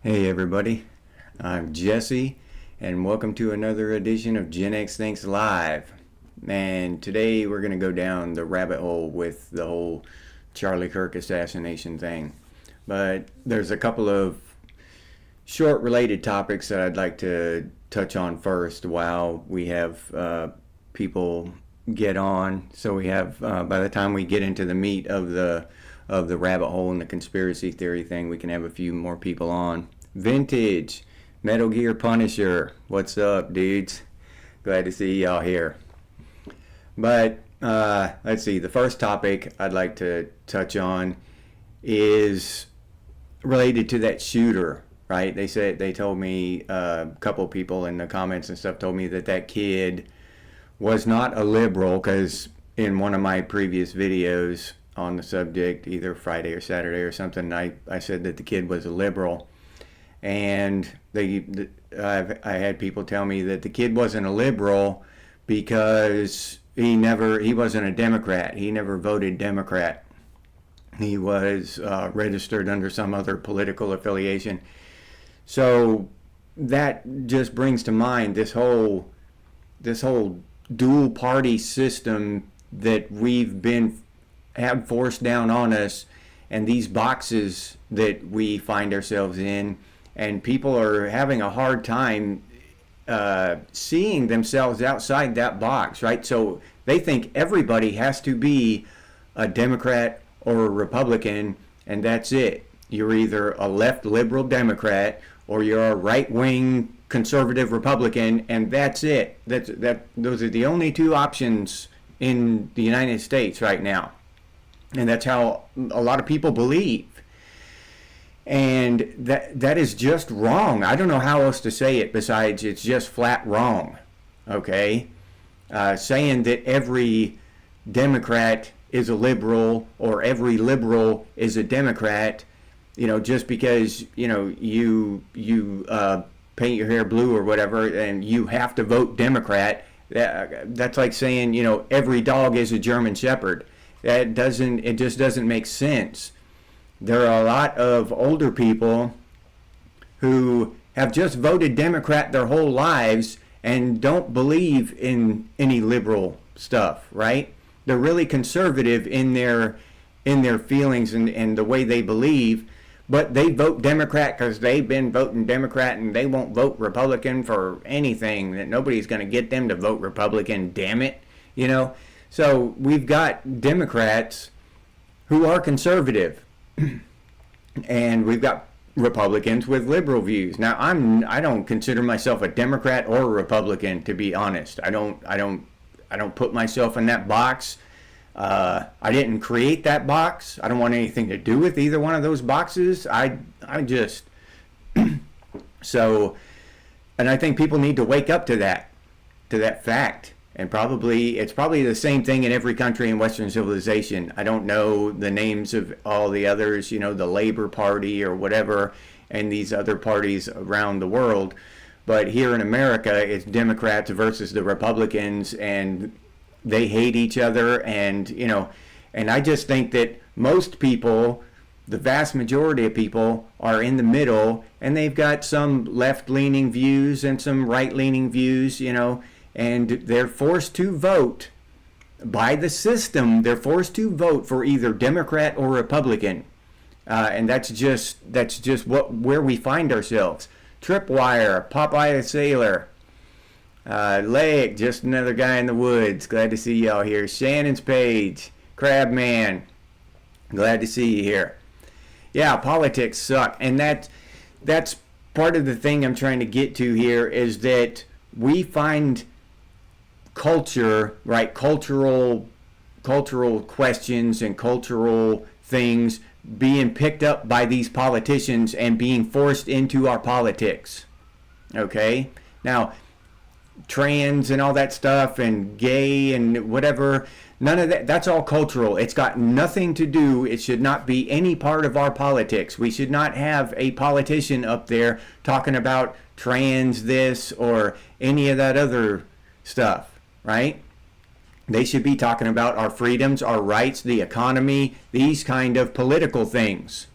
Hey everybody, I'm Jesse, and welcome to another edition of Gen X Thinks Live. And today we're going to go down the rabbit hole with the whole Charlie Kirk assassination thing. But there's a couple of short related topics that I'd like to touch on first while we have people get on. So we have, by the time we get into the meat of the rabbit hole and the conspiracy theory thing, we can have a few more people on. Vintage, Metal Gear Punisher, what's up, dudes? Glad to see y'all here. But let's see, the first topic I'd like to touch on is related to that shooter, right? They told me, a couple people in the comments and stuff told me that kid was not a liberal, because in one of my previous videos on the subject, either Friday or Saturday or something, I said that the kid was a liberal. And I had people tell me that the kid wasn't a liberal because he wasn't a Democrat. He never voted Democrat. He was registered under some other political affiliation. So that just brings to mind this whole dual party system that have forced down on us, and these boxes that we find ourselves in. And people are having a hard time seeing themselves outside that box, right? So they think everybody has to be a Democrat or a Republican, and that's it. You're either a left liberal Democrat or you're a right-wing conservative Republican, and that's it. Those are the only two options in the United States right now. And that's how a lot of people believe. And that is just wrong. I don't know how else to say it besides it's just flat wrong. Okay? Saying that every Democrat is a liberal or every liberal is a Democrat, just because, you paint your hair blue or whatever and you have to vote Democrat, that's like saying, every dog is a German Shepherd. It just doesn't make sense. There are a lot of older people who have just voted Democrat their whole lives and don't believe in any liberal stuff, right? They're really conservative in their feelings and the way they believe, but they vote Democrat because they've been voting Democrat, and they won't vote Republican for anything. That nobody's going to get them to vote Republican, damn it, So we've got Democrats who are conservative. And we've got Republicans with liberal views. Now, I don't consider myself a Democrat or a Republican, to be honest. I don't put myself in that box. I didn't create that box. I don't want anything to do with either one of those boxes. I just so, and I think people need to wake up to that fact. And it's probably the same thing in every country in Western civilization. I don't know the names of all the others, the Labor Party or whatever, and these other parties around the world. But here in America, it's Democrats versus the Republicans, and they hate each other. And, and I just think that most people, the vast majority of people, are in the middle, and they've got some left-leaning views and some right-leaning views, and they're forced to vote by the system. They're forced to vote for either Democrat or Republican, and that's just where we find ourselves. Tripwire, Popeye the Sailor, Lake, just another guy in the woods. Glad to see y'all here. Shannon's Page, Crabman, glad to see you here. Yeah, politics suck, and that's part of the thing I'm trying to get to here, is that we find culture, right? Cultural questions and cultural things being picked up by these politicians and being forced into our politics. Okay? Now, trans and all that stuff and gay and whatever, none of that, that's all cultural. It's got nothing to do, it should not be any part of our politics. We should not have a politician up there talking about trans this or any of that other stuff, right? They should be talking about our freedoms, our rights, the economy, these kind of political things,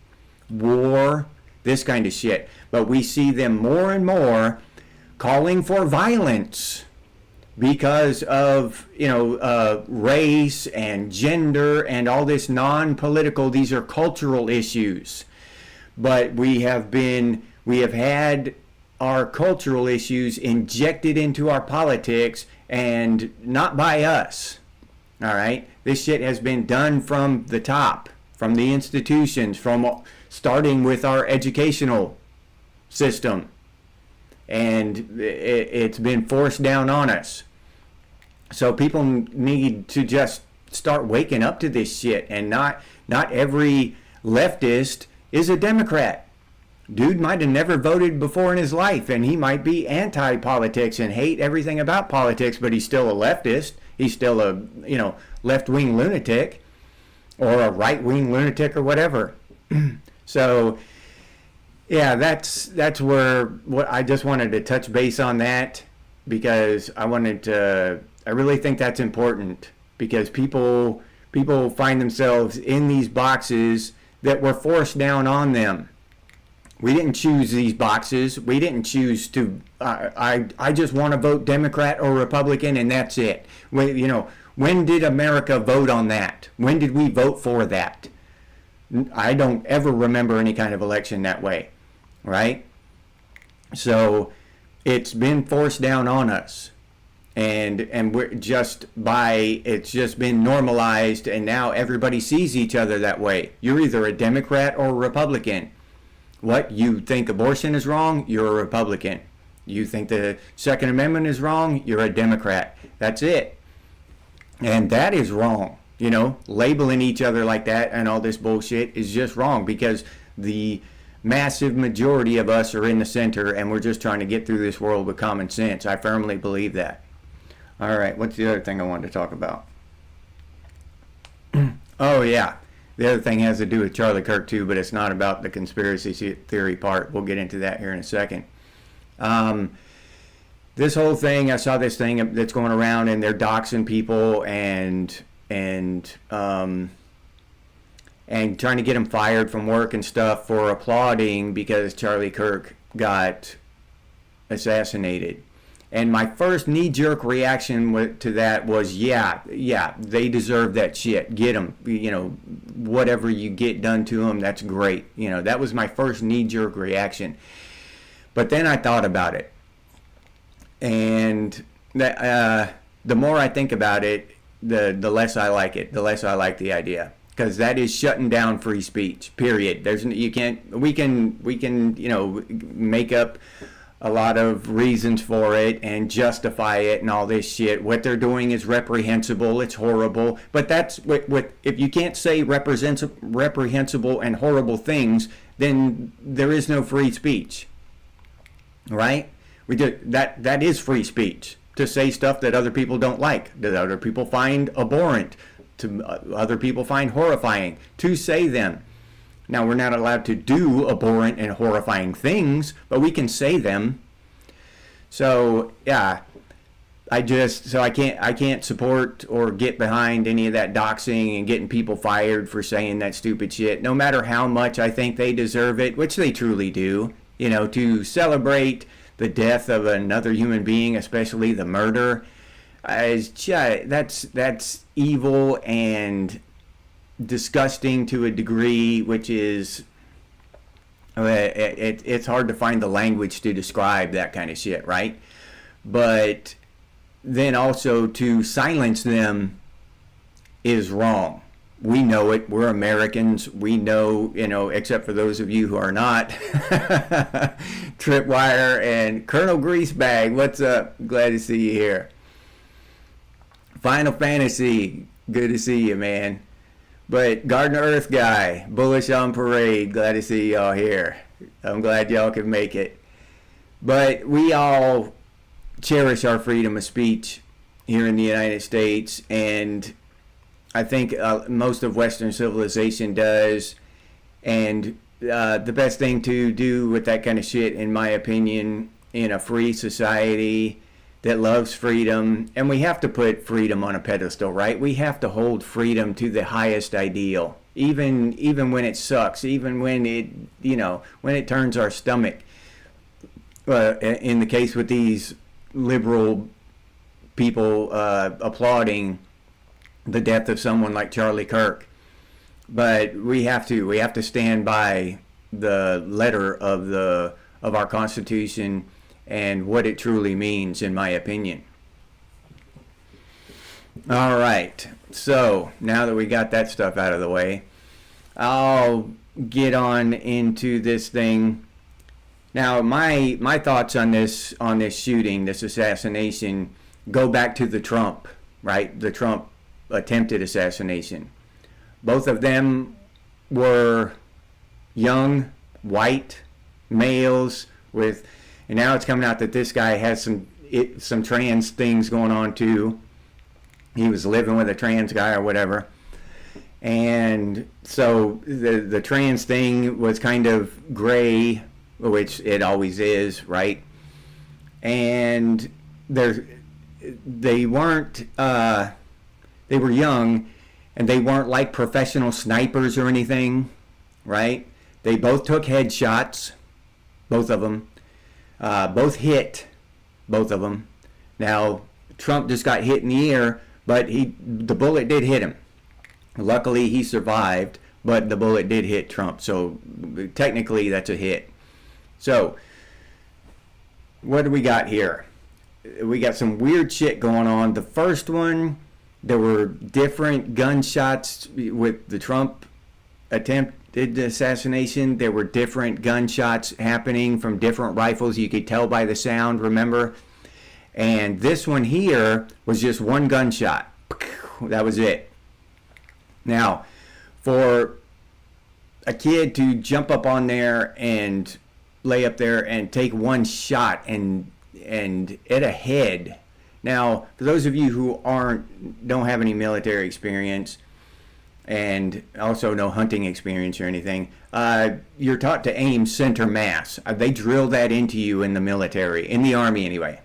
war, this kind of shit. But we see them more and more calling for violence because of, race and gender and all this non-political, these are cultural issues. But we have had our cultural issues injected into our politics, and not by us. All right? This shit has been done from the top, from the institutions, from starting with our educational system. And it's been forced down on us. So people need to just start waking up to this shit, and not every leftist is a Democrat. Dude might have never voted before in his life, and he might be anti-politics and hate everything about politics, but he's still a leftist. He's still a, left-wing lunatic or a right-wing lunatic or whatever. So, yeah, that's what I just wanted to touch base on that, because I really think that's important, because people find themselves in these boxes that were forced down on them. We didn't choose these boxes. We didn't choose to, I just want to vote Democrat or Republican, and that's it. When did America vote on that? When did we vote for that? I don't ever remember any kind of election that way, right? So it's been forced down on us. And it's just been normalized, and now everybody sees each other that way. You're either a Democrat or a Republican. What? You think abortion is wrong? You're a Republican. You think the Second Amendment is wrong? You're a Democrat. That's it. And that is wrong. Labeling each other like that and all this bullshit is just wrong, because the massive majority of us are in the center, and we're just trying to get through this world with common sense. I firmly believe that. All right, what's the other thing I wanted to talk about? Oh, yeah. The other thing has to do with Charlie Kirk, too, but it's not about the conspiracy theory part. We'll get into that here in a second. This whole thing, I saw this thing that's going around, and they're doxing people and trying to get them fired from work and stuff for applauding because Charlie Kirk got assassinated. And my first knee-jerk reaction to that was, yeah, they deserve that shit. Get them, whatever you get done to them, that's great. That was my first knee-jerk reaction. But then I thought about it, and the more I think about it, the less I like it. The less I like the idea, because that is shutting down free speech. Period. We can make up a lot of reasons for it and justify it and all this shit. What they're doing is reprehensible. It's horrible. But that's what if you can't say reprehensible and horrible things, then there is no free speech, right? That is free speech, to say stuff that other people don't like, that other people find abhorrent, to other people find horrifying, to say them. Now, we're not allowed to do abhorrent and horrifying things, but we can say them. So, yeah, I can't support or get behind any of that doxing and getting people fired for saying that stupid shit, no matter how much I think they deserve it, which they truly do. To celebrate the death of another human being, especially the murder, that's evil and disgusting to a degree, which is it's hard to find the language to describe that kind of shit, right? But then also to silence them is wrong. We know it. We're Americans. We know, except for those of you who are not. Tripwire and Colonel Greasebag, what's up? Glad to see you here. Final Fantasy, good to see you, man. But Garden Earth Guy, Bullish on Parade, glad to see y'all here. I'm glad y'all could make it. But we all cherish our freedom of speech here in the United States, and I think most of Western civilization does. And the best thing to do with that kind of shit, in my opinion, in a free society that loves freedom, and we have to put freedom on a pedestal, right? We have to hold freedom to the highest ideal, even when it sucks, even when it, when it turns our stomach. In the case with these liberal people applauding the death of someone like Charlie Kirk. But we have to stand by the letter of our Constitution and what it truly means, in my opinion. All right, so now that we got that stuff out of the way, I'll get on into this thing. Now, my thoughts on this shooting, this assassination, go back to the Trump, right? The Trump attempted assassination. Both of them were young, white males with, and now it's coming out that this guy has some trans things going on too. He was living with a trans guy or whatever. And so the trans thing was kind of gray, which it always is, right? And they weren't, they were young, and they weren't like professional snipers or anything, right? They both took headshots, both of them. Both hit, both of them. Now, Trump just got hit in the ear, but the bullet did hit him. Luckily, he survived, but the bullet did hit Trump. So technically, that's a hit. So what do we got here? We got some weird shit going on. The first one, there were different gunshots with the Trump attempted assassination. There were different gunshots happening from different rifles. You could tell by the sound, remember? And this one here was just one gunshot. That was it. Now, for a kid to jump up on there and lay up there and take one shot and at a head. Now, for those of you who don't have any military experience and also no hunting experience or anything, you're taught to aim center mass. They drill that into you in the military, in the Army anyway.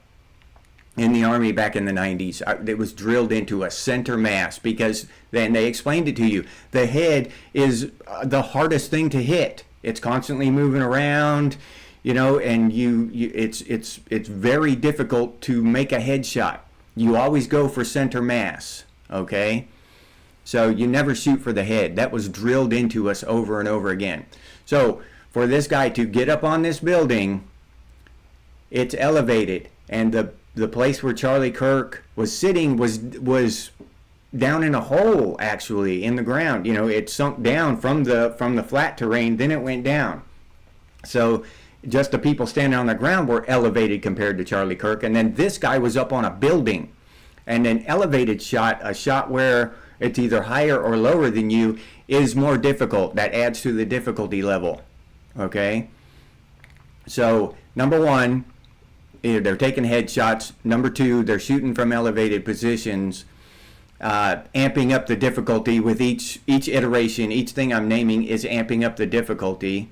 In the Army back in the 90s, it was drilled into a center mass because then they explained it to you. The head is the hardest thing to hit. It's constantly moving around, and it's very difficult to make a headshot. You always go for center mass, okay? So you never shoot for the head. That was drilled into us over and over again. So for this guy to get up on this building, it's elevated, and the place where Charlie Kirk was sitting was down in a hole, actually, in the ground. It sunk down from the flat terrain, then it went down. So just the people standing on the ground were elevated compared to Charlie Kirk. And then this guy was up on a building. And an elevated shot, a shot where it's either higher or lower than you, is more difficult. That adds to the difficulty level. Okay? So, number one, they're taking headshots. Number two, they're shooting from elevated positions, amping up the difficulty with each iteration. Each thing I'm naming is amping up the difficulty.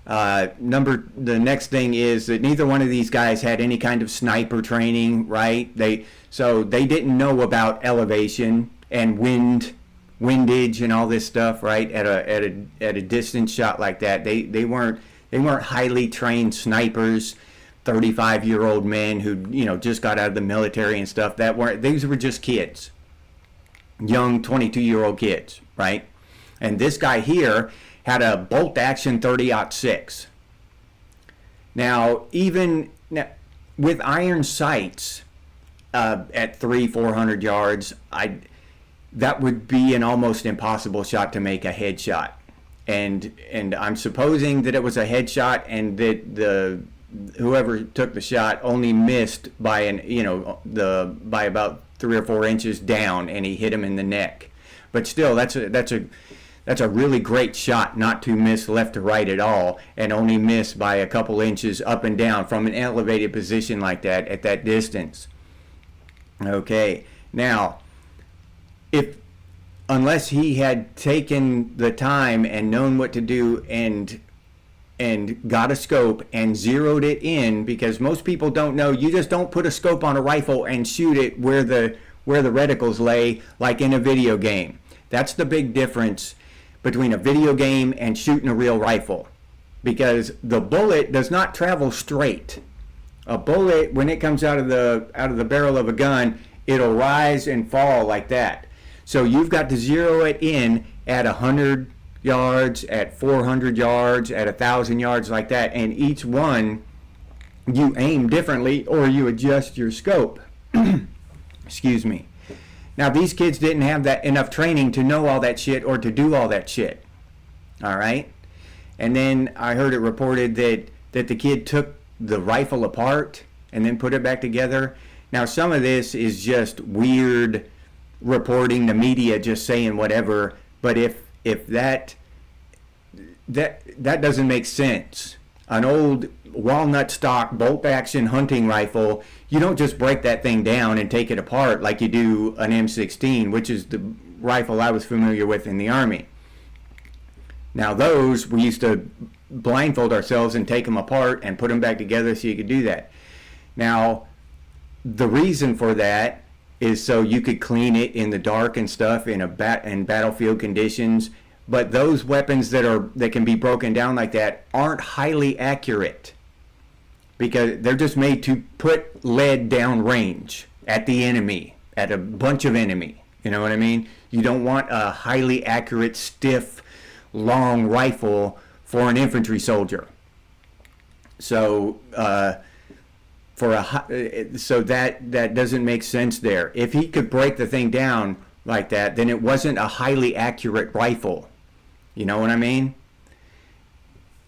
The next thing is that neither one of these guys had any kind of sniper training, right? They didn't know about elevation and windage and all this stuff, right? At a distance shot like that, they weren't highly trained snipers. 35-year-old men who just got out of the military and stuff. These were just kids, young 22-year-old kids, right? And this guy here had a bolt action 30-06. Now, even with iron sights at 300-400 yards, that would be an almost impossible shot to make a headshot. And I'm supposing that it was a headshot, and that whoever took the shot only missed by about 3 or 4 inches down, and he hit him in the neck. But still, that's That's a really great shot not to miss left to right at all and only miss by a couple inches up and down from an elevated position like that at that distance. Okay, now, unless he had taken the time and known what to do and got a scope and zeroed it in, because most people don't know, you just don't put a scope on a rifle and shoot it where the reticles lay like in a video game. That's the big difference between a video game and shooting a real rifle, because the bullet does not travel straight. A bullet, when it comes out of the barrel of a gun, it'll rise and fall like that. So you've got to zero it in at 100 yards, at 400 yards, at 1,000 yards, like that, and each one you aim differently or you adjust your scope. Excuse me. Now, these kids didn't have that enough training to know all that shit or to do all that shit. All right? And then I heard it reported that the kid took the rifle apart and then put it back together. Now, some of this is just weird reporting, the media just saying whatever, but if that doesn't make sense. An old walnut stock bolt action hunting rifle, you don't just break that thing down and take it apart like you do an M16, which is the rifle I was familiar with in the Army. Now those, we used to blindfold ourselves and take them apart and put them back together so you could do that. Now, the reason for that is so you could clean it in the dark and stuff in battlefield conditions. But those weapons that can be broken down like that aren't highly accurate, because they're just made to put lead down range at the enemy, at a bunch of enemy. You know what I mean? You don't want a highly accurate, stiff, long rifle for an infantry soldier. So so that doesn't make sense there. If he could break the thing down like that, then it wasn't a highly accurate rifle. You know what I mean?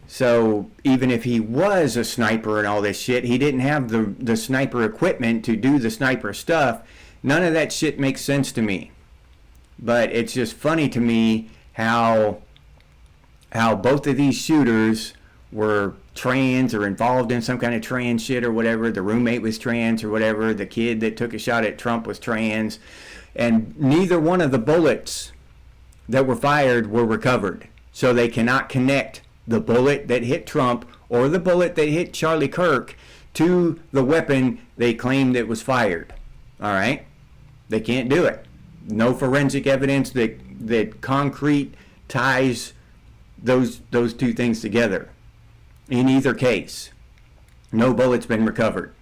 So even if he was a sniper and all this shit, he didn't have the sniper equipment to do the sniper stuff. None of that shit makes sense to me. But it's just funny to me how both of these shooters were trans or involved in some kind of trans shit or whatever. The roommate was trans or whatever. The kid that took a shot at Trump was trans. And neither one of the bullets that were fired were recovered. So they cannot connect the bullet that hit Trump or the bullet that hit Charlie Kirk to the weapon they claimed that was fired. All right? They can't do it. No forensic evidence that concrete ties those two things together. In either case, no bullet's been recovered.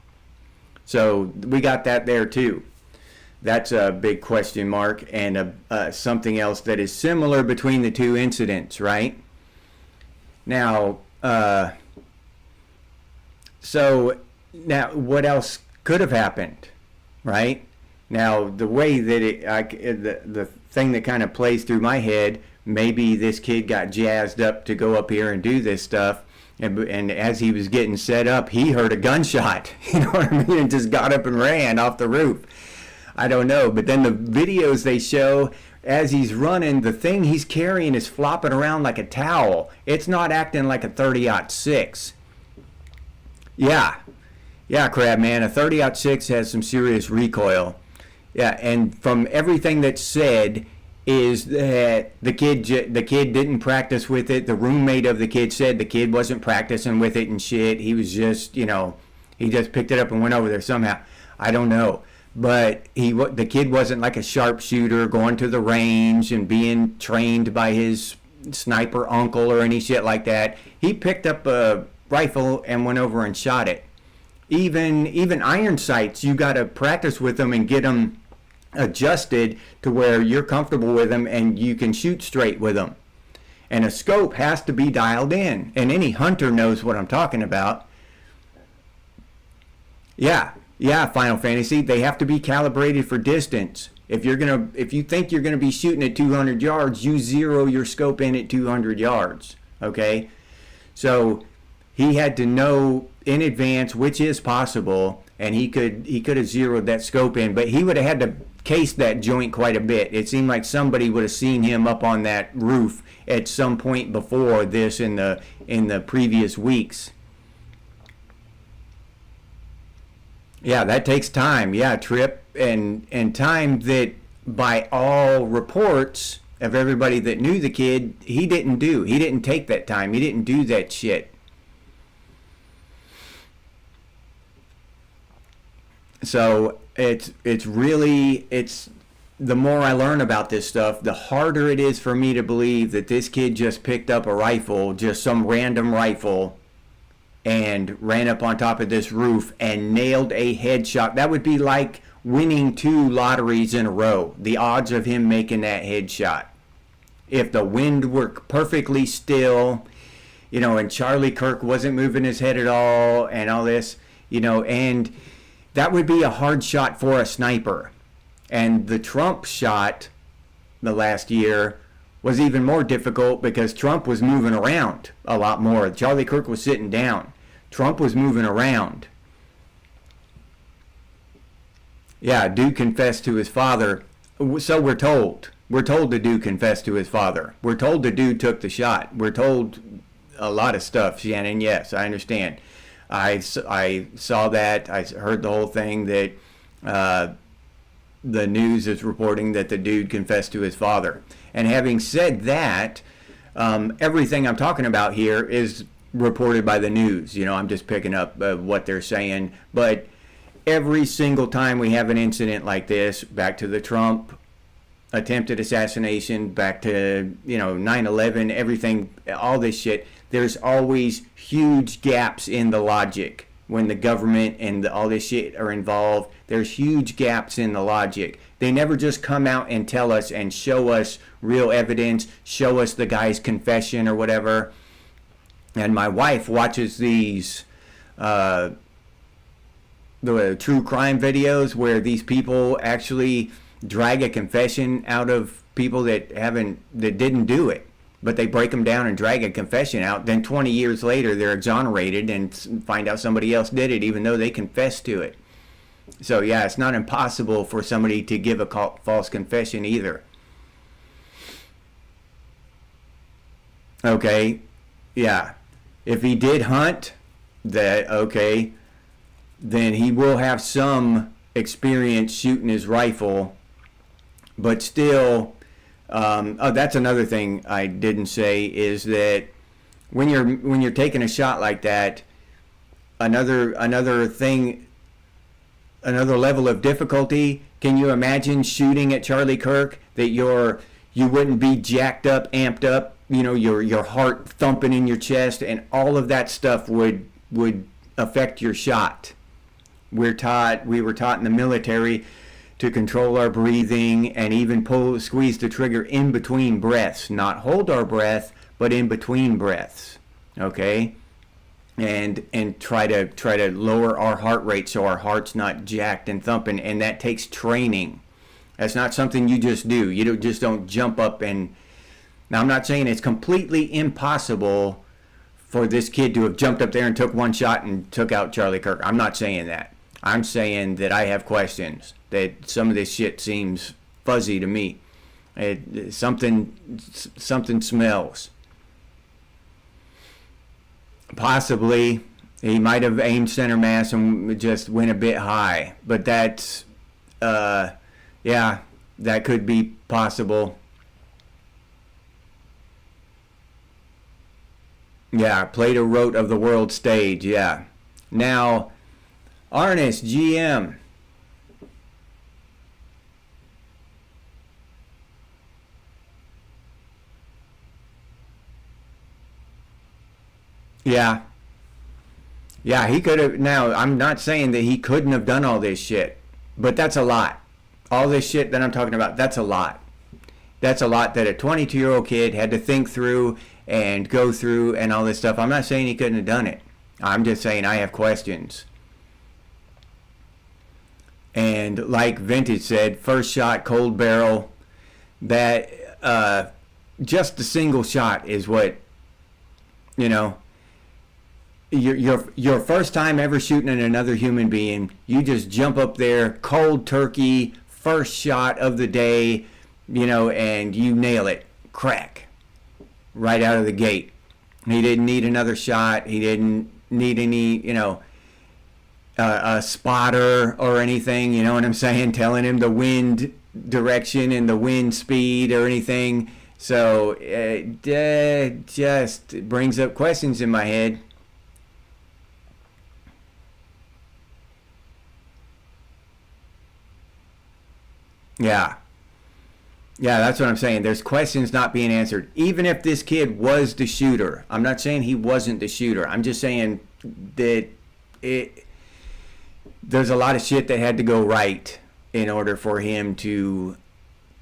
So we got that there too. That's a big question mark, and something else that is similar between the two incidents, right? Now, so now what else could have happened, right? Now, the way that the thing that kind of plays through my head, maybe this kid got jazzed up to go up here and do this stuff, and as he was getting set up, he heard a gunshot, you know what I mean, and just got up and ran off the roof. I don't know, but then the videos they show, as he's running, the thing he's carrying is flopping around like a towel. It's not acting like a 30-06. Yeah, Crab Man, a 30-06 has some serious recoil. Yeah, and from everything that's said is that the kid didn't practice with it. The roommate of the kid said the kid wasn't practicing with it and shit. He was just, he just picked it up and went over there somehow. I don't know. But the kid wasn't like a sharpshooter going to the range and being trained by his sniper uncle or any shit like that. He picked up a rifle and went over and shot it. Even iron sights, you got to practice with them and get them adjusted to where you're comfortable with them and you can shoot straight with them. And a scope has to be dialed in, and any hunter knows what I'm talking about. Yeah, Final Fantasy, they have to be calibrated for distance. If you think you're gonna be shooting at 200 yards, you zero your scope in at 200 yards. Okay, so he had to know in advance, which is possible, and he could have zeroed that scope in, but he would have had to case that joint quite a bit. It seemed like somebody would have seen him up on that roof at some point before this in the previous weeks. Yeah, that takes time. Yeah, Trip, and time that by all reports of everybody that knew the kid, he didn't do. He didn't take that time. He didn't do that shit. So it's really the more I learn about this stuff, the harder it is for me to believe that this kid just picked up a rifle, just some random rifle, and ran up on top of this roof and nailed a headshot. That would be like winning 2 lotteries in a row. The odds of him making that headshot. If the wind were perfectly still, and Charlie Kirk wasn't moving his head at all and all this, and that would be a hard shot for a sniper. And the Trump shot the last year was even more difficult because Trump was moving around a lot more. Charlie Kirk was sitting down. Trump was moving around. Yeah, dude confessed to his father. So we're told. We're told the dude confessed to his father. We're told the dude took the shot. We're told a lot of stuff, Shannon. Yes, I understand. I saw that. I heard the whole thing that the news is reporting that the dude confessed to his father. And having said that, everything I'm talking about here is reported by the news. I'm just picking up what they're saying. But every single time we have an incident like this, back to the Trump attempted assassination, back to 9/11, everything, all this shit, there's always huge gaps in the logic. When the government and all this shit are involved, there's huge gaps in the logic. They never just come out and tell us and show us real evidence, show us the guy's confession or whatever. And my wife watches these the true crime videos where these people actually drag a confession out of people that didn't do it, but they break them down and drag a confession out. Then 20 years later, they're exonerated and find out somebody else did it, even though they confessed to it. So yeah, it's not impossible for somebody to give a false confession either. Okay, yeah. If he did hunt, then he will have some experience shooting his rifle, but still, that's another thing I didn't say, is that when you're taking a shot like that, another level of difficulty. Can you imagine shooting at Charlie Kirk that you wouldn't be jacked up, amped up, your heart thumping in your chest, and all of that stuff would affect your shot. We were taught in the military to control our breathing and even squeeze the trigger in between breaths, not hold our breath, but in between breaths. Okay? And try to lower our heart rate so our heart's not jacked and thumping, and that takes training. That's not something you just do. You don't jump up and... Now, I'm not saying it's completely impossible for this kid to have jumped up there and took one shot and took out Charlie Kirk. I'm not saying that. I'm saying that I have questions, that some of this shit seems fuzzy to me. Something smells. Possibly he might have aimed center mass and just went a bit high, but that's that could be possible. Yeah, Plato wrote of the world stage. Yeah. Now, Arnis GM. Yeah. Yeah, he could have. Now, I'm not saying that he couldn't have done all this shit, but that's a lot. All this shit that I'm talking about, that's a lot. That's a lot that a 22-year-old kid had to think through and go through and all this stuff. I'm not saying he couldn't have done it. I'm just saying I have questions. And like Vintage said, first shot, cold barrel, that just a single shot is what, your first time ever shooting at another human being, you just jump up there, cold turkey, first shot of the day, and you nail it, crack, right out of the gate. He didn't need another shot. He didn't need any, a spotter or anything. You know what I'm saying? Telling him the wind direction and the wind speed or anything. So it just brings up questions in my head. Yeah. Yeah, that's what I'm saying. There's questions not being answered. Even if this kid was the shooter, I'm not saying he wasn't the shooter. I'm just saying that there's a lot of shit that had to go right in order for him to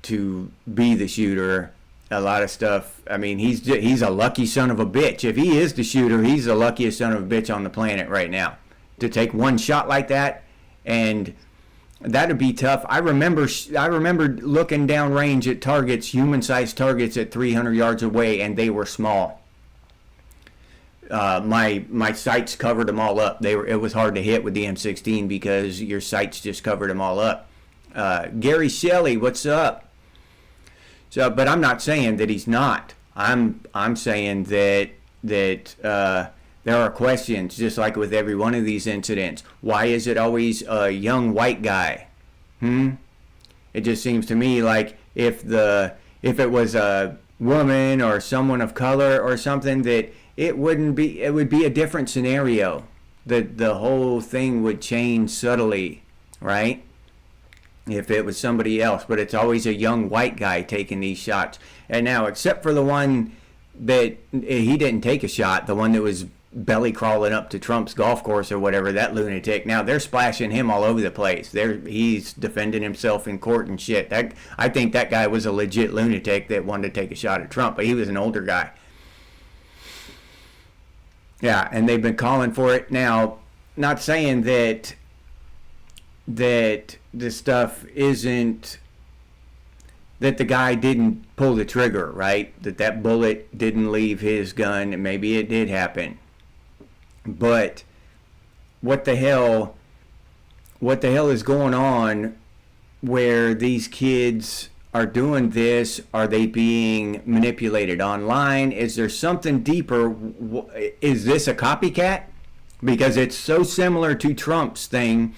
be the shooter. A lot of stuff. I mean, he's a lucky son of a bitch. If he is the shooter, he's the luckiest son of a bitch on the planet right now. To take one shot like that, and that'd be tough. I remember looking down range at targets, human-sized targets at 300 yards away, and they were small. My sights covered them all up. It was hard to hit with the M16 because your sights just covered them all up. Gary Shelley, what's up? So, but I'm not saying that he's not. I'm saying that there are questions, just like with every one of these incidents. Why is it always a young white guy? It just seems to me like if it was a woman or someone of color or something, that it would be a different scenario. The whole thing would change subtly, right? If it was somebody else, but it's always a young white guy taking these shots. And now, except for the one that he didn't take a shot, the one that was belly crawling up to Trump's golf course or whatever, that lunatic. Now they're splashing him all over the place. He's defending himself in court and shit. I think that guy was a legit lunatic that wanted to take a shot at Trump, but he was an older guy. Yeah, and they've been calling for it. Now, not saying that this stuff isn't, that the guy didn't pull the trigger, right? That bullet didn't leave his gun, and maybe it did happen. But what the hell is going on where these kids are doing this? Are they being manipulated online? Is there something deeper? Is this a copycat? Because it's so similar to Trump's thing.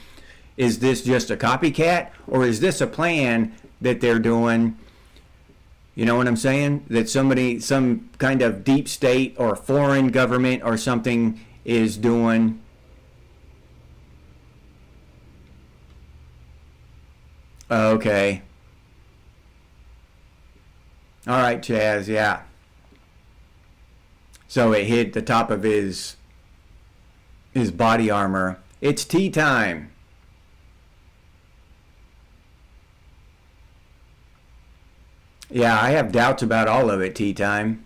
Is this just a copycat, or is this a plan that they're doing? You know what I'm saying? That some kind of deep state or foreign government or something is doing. Okay. All right, Chaz, yeah. So it hit the top of his body armor. It's tea time. Yeah, I have doubts about all of it, tea time.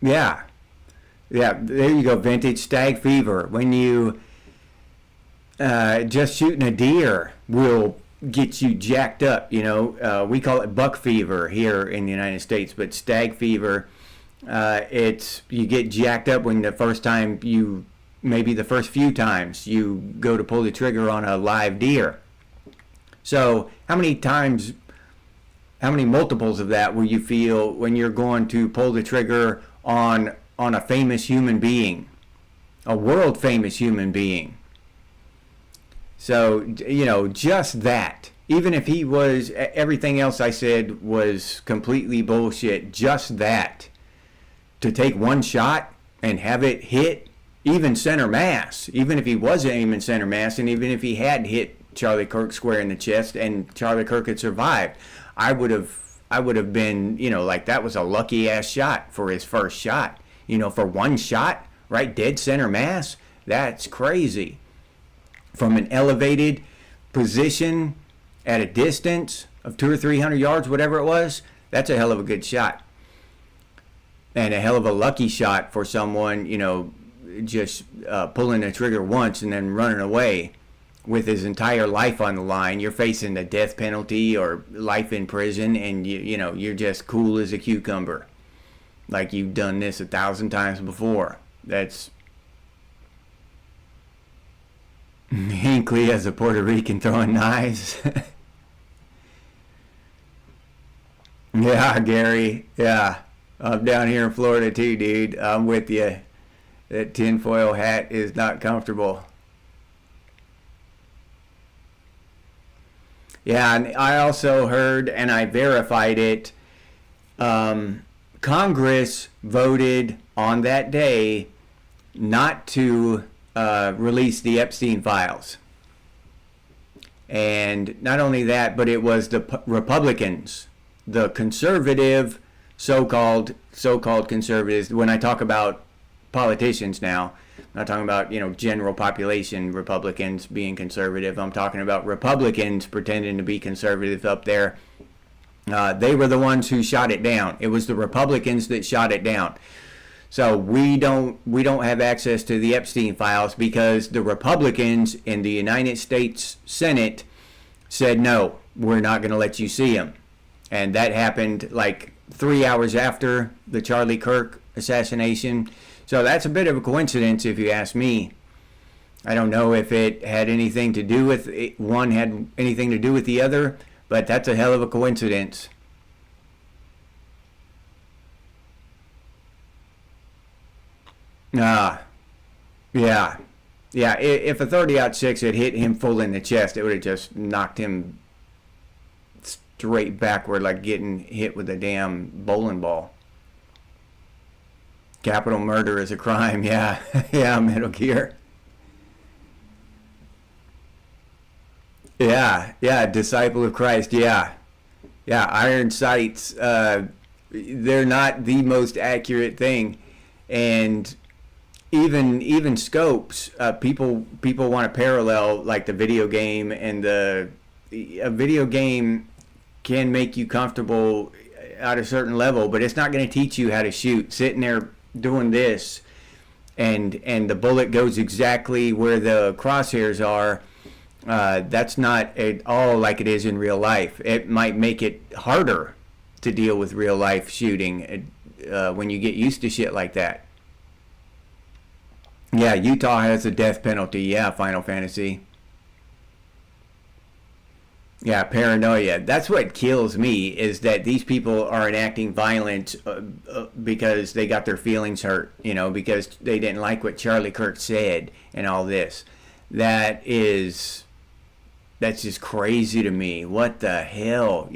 Yeah, there you go, vintage stag fever. When you just shooting a deer will get you jacked up, we call it buck fever here in the United States, but stag fever, you get jacked up when the first few times you go to pull the trigger on a live deer. So how many multiples of that will you feel when you're going to pull the trigger on a famous human being, a world famous human being? So, just that. Even if he was, everything else I said was completely bullshit, just that. To take one shot and have it hit even center mass, even if he wasn't aiming center mass, and even if he had hit Charlie Kirk square in the chest and Charlie Kirk had survived, I would have been, like that was a lucky ass shot for his first shot. For one shot, right dead center mass, that's crazy. From an elevated position at a distance of 200 or 300 yards, whatever it was, that's a hell of a good shot. And a hell of a lucky shot for someone, just pulling the trigger once and then running away with his entire life on the line. You're facing the death penalty or life in prison, and you're just cool as a cucumber. like you've done this 1,000 times before. That's Hinkley as a Puerto Rican throwing knives. Yeah, Gary. Yeah, I'm down here in Florida too, dude. I'm with you. That tinfoil hat is not comfortable. Yeah, and I also heard, and I verified it, Congress voted on that day not to release the Epstein files. And not only that, but it was the Republicans, the conservative, so-called conservatives. When I talk about politicians now, I'm not talking about, general population Republicans being conservative. I'm talking about Republicans pretending to be conservative up there. They were the ones who shot it down. It was the Republicans that shot it down. So we don't have access to the Epstein files because the Republicans in the United States Senate said, no, we're not going to let you see them. And that happened like 3 hours after the Charlie Kirk assassination. So that's a bit of a coincidence if you ask me. I don't know if it had anything to do with it, one had anything to do with the other, but that's a hell of a coincidence. Ah, yeah. Yeah, if a 30-06 had hit him full in the chest, it would have just knocked him straight backward like getting hit with a damn bowling ball. Capital murder is a crime, yeah. Yeah, Metal Gear. Yeah, disciple of Christ, yeah. Yeah, iron sights, they're not the most accurate thing. And even scopes, people want to parallel like the video game, and a video game can make you comfortable at a certain level, but it's not going to teach you how to shoot. Sitting there doing this, and the bullet goes exactly where the crosshairs are. That's not at all like it is in real life. It might make it harder to deal with real life shooting when you get used to shit like that. Yeah, Utah has a death penalty. Yeah, Final Fantasy. Yeah, paranoia. That's what kills me, is that these people are enacting violence because they got their feelings hurt, because they didn't like what Charlie Kirk said and all this. That's just crazy to me. What the hell,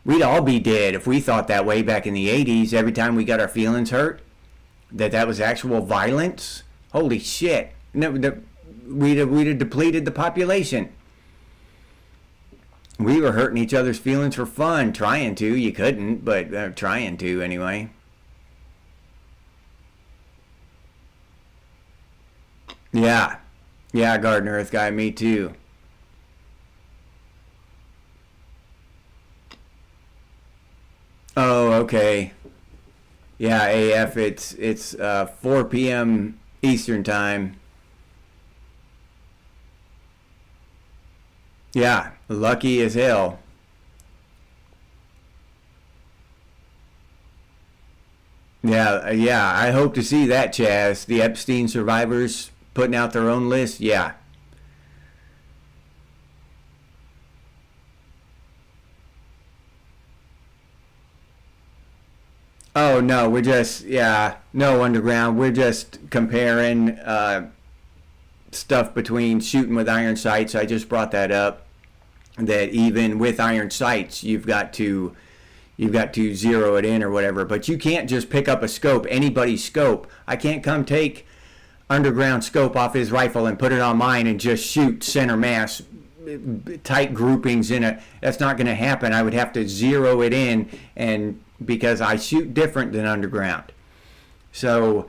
We'd all be dead if we thought that way back in the 80s, every time we got our feelings hurt, that was actual violence. Holy shit. No, we'd have depleted the population. We were hurting each other's feelings for fun, trying to. You couldn't, but trying to anyway. Yeah. Yeah, Garden Earth guy, me too. Oh, okay. Yeah, AF, it's 4 p.m. Eastern time. Yeah, lucky as hell. Yeah, I hope to see that, Chaz. The Epstein survivors putting out their own list. Yeah. Oh no, no underground. We're just comparing stuff between shooting with iron sights. I just brought that up. That even with iron sights, you've got to zero it in or whatever. But you can't just pick up a scope, anybody's scope. I can't come take underground scope off his rifle and put it on mine and just shoot center mass, tight groupings in it. That's not going to happen. I would have to zero it in, and because I shoot different than underground. So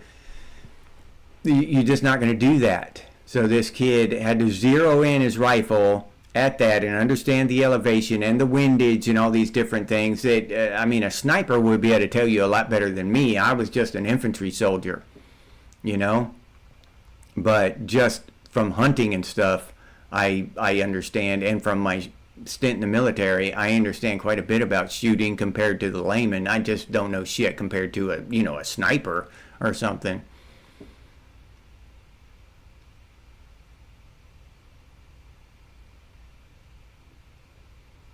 you're just not going to do that. So this kid had to zero in his rifle at that and understand the elevation and the windage and all these different things that, a sniper would be able to tell you a lot better than me. I was just an infantry soldier, you know? But just from hunting and stuff, I understand, and from my stint in the military, I understand quite a bit about shooting compared to the layman. I just don't know shit compared to a sniper or something.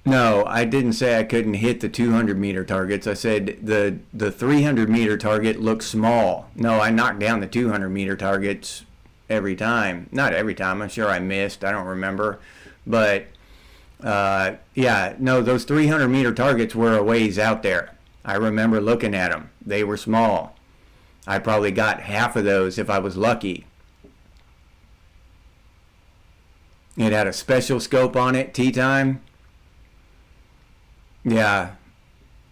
No, I didn't say I couldn't hit the 200-meter targets. I said the 300-meter target looked small. No, I knocked down the 200-meter targets every time. Not every time. I'm sure I missed. I don't remember. But, yeah, no, those 300-meter targets were a ways out there. I remember looking at them. They were small. I probably got half of those if I was lucky. It had a special scope on it, tea time. Yeah,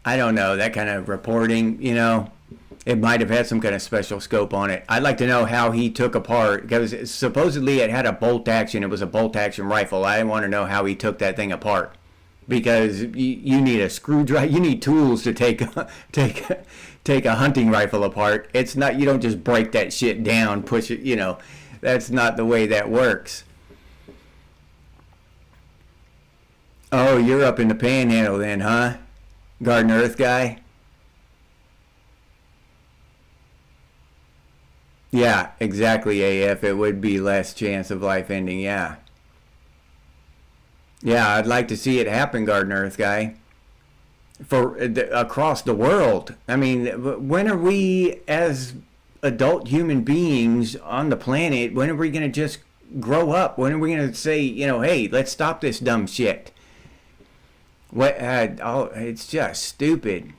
I don't know, that kind of reporting, it might have had some kind of special scope on it. I'd like to know how he took apart, because supposedly it had a bolt action. It was a bolt action rifle. I want to know how he took that thing apart, because you need a screwdriver. You need tools to take a hunting rifle apart. It's not, you don't just break that shit down, push it. That's not the way that works. Oh, you're up in the panhandle then, huh? Garden Earth guy? Yeah, exactly, AF. It would be less chance of life ending, yeah. Yeah, I'd like to see it happen, Garden Earth guy. For across the world. I mean, when are we, as adult human beings on the planet, when are we going to just grow up? When are we going to say, hey, let's stop this dumb shit? What? It's just stupid.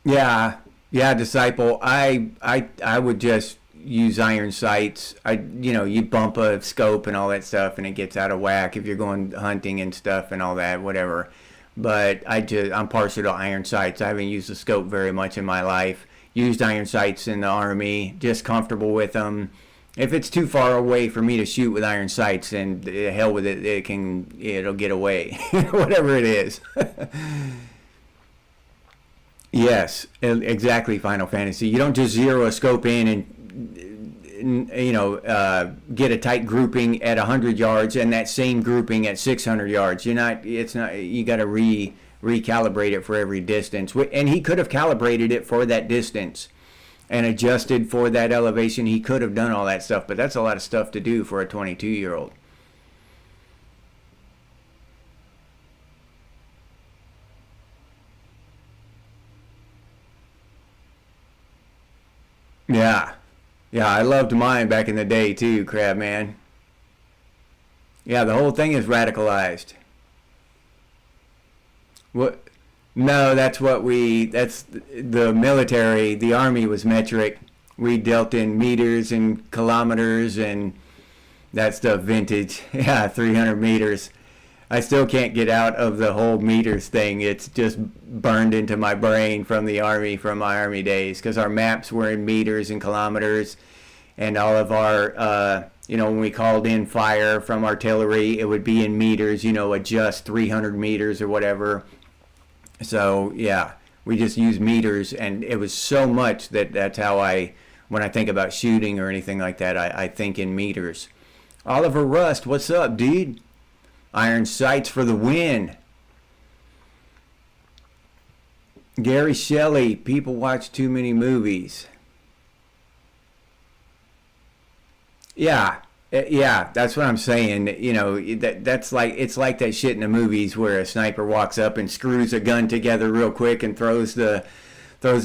Yeah, yeah, disciple. I would just use iron sights. You bump a scope and all that stuff, and it gets out of whack if you're going hunting and stuff and all that, whatever. But I'm partial to iron sights. I haven't used the scope very much in my life. Used iron sights in the army. Just comfortable with them. If it's too far away for me to shoot with iron sights, then hell with it. It'll get away, whatever it is. Yes, exactly. Final Fantasy. You don't just zero a scope in and get a tight grouping at 100 yards and that same grouping at 600 yards. You're not. It's not. You got to recalibrate it for every distance. And he could have calibrated it for that distance and adjusted for that elevation. He could have done all that stuff, but that's a lot of stuff to do for a 22-year-old. Yeah. Yeah, I loved mine back in the day too, Crab Man. Yeah, the whole thing is radicalized. What? No, that's the military. The army was metric. We dealt in meters and kilometers and that stuff vintage. Yeah, 300 meters. I still can't get out of the whole meters thing. It's just burned into my brain from the army, from my army days, because our maps were in meters and kilometers, and all of our, when we called in fire from artillery, it would be in meters, adjust 300 meters or whatever. So, yeah, we just use meters, and it was so much that's how when I think about shooting or anything like that, I think in meters. Oliver Rust, what's up, dude? Iron sights for the win. Gary Shelley, people watch too many movies. Yeah, yeah, that's what I'm saying. That's like, it's like that shit in the movies where a sniper walks up and screws a gun together real quick and throws the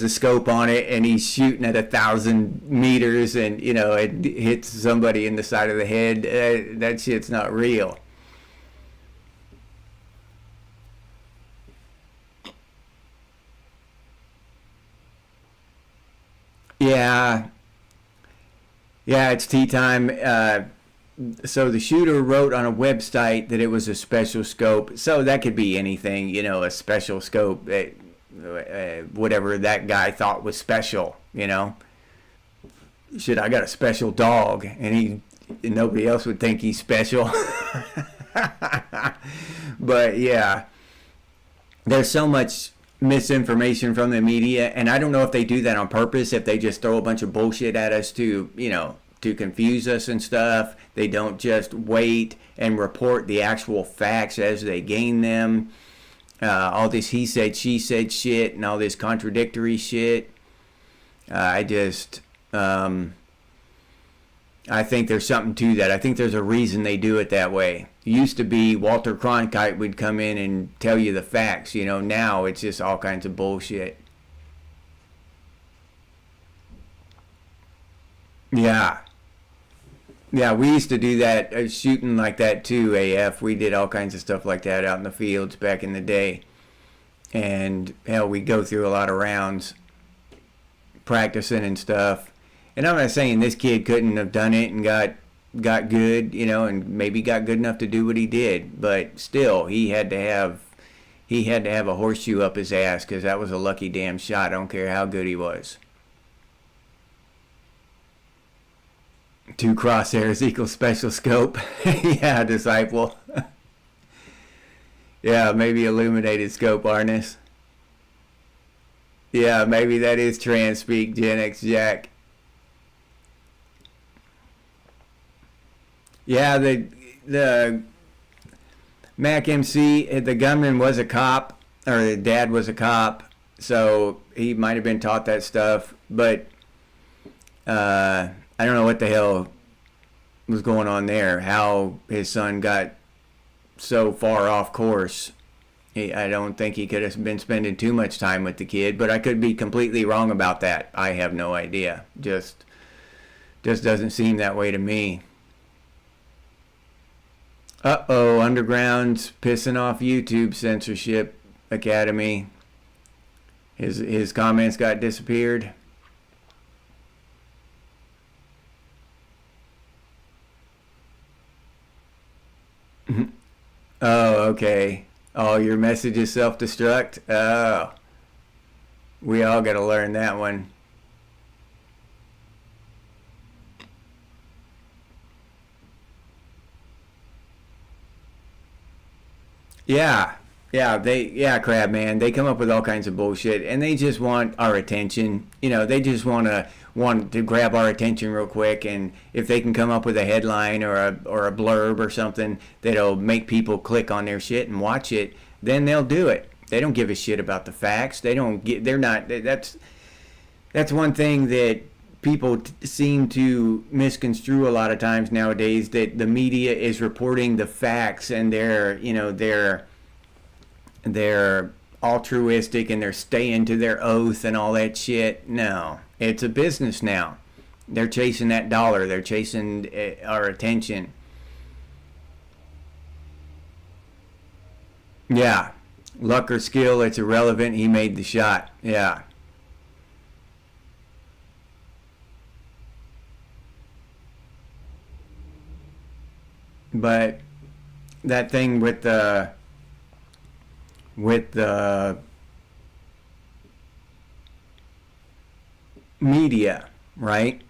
scope on it, and he's shooting at 1,000 meters, and it hits somebody in the side of the head. That shit's not real. Yeah, yeah, it's tea time. So the shooter wrote on a website that it was a special scope. So that could be anything, a special scope, whatever that guy thought was special. Shit, I got a special dog, and nobody else would think he's special. But yeah, there's so much misinformation from the media, and I don't know if they do that on purpose, if they just throw a bunch of bullshit at us to to confuse us and stuff. They don't just wait and report the actual facts as they gain them. All this he said, she said shit and all this contradictory shit. I think there's something to that. I think there's a reason they do it that way. It used to be Walter Cronkite would come in and tell you the facts. You know, now it's just all kinds of bullshit. Yeah. Yeah, we used to do that, shooting like that too, AF. We did all kinds of stuff like that out in the fields back in the day. And, hell, we'd go through a lot of rounds practicing and stuff. And I'm not saying this kid couldn't have done it and got good, you know, and maybe got good enough to do what he did. But still, he had to have a horseshoe up his ass because that was a lucky damn shot. I don't care how good he was. 2 crosshairs equals special scope. Yeah, disciple. Yeah, maybe illuminated scope harness. Yeah, maybe that is trans speak, Gen X Jack. Yeah, the Mac MC, the gunman was a cop, or the dad was a cop, so he might have been taught that stuff, but I don't know what the hell was going on there, how his son got so far off course. I don't think he could have been spending too much time with the kid, but I could be completely wrong about that. I have no idea. Just doesn't seem that way to me. Uh-oh, Underground's pissing off YouTube Censorship Academy. His comments got disappeared. Oh, okay. Oh, your message is self-destruct? Oh. We all got to learn that one. Yeah. Yeah, Crab Man. They come up with all kinds of bullshit and they just want our attention. You know, they just want to grab our attention real quick, and if they can come up with a headline or a blurb or something that'll make people click on their shit and watch it, then they'll do it. They don't give a shit about the facts. That's one thing that people seem to misconstrue a lot of times nowadays, that the media is reporting the facts and they're altruistic and they're staying to their oath and all that shit. No, it's a business now. They're chasing that dollar. They're chasing our attention. Yeah. Luck or skill, it's irrelevant. He made the shot. Yeah. But that thing with the media, right?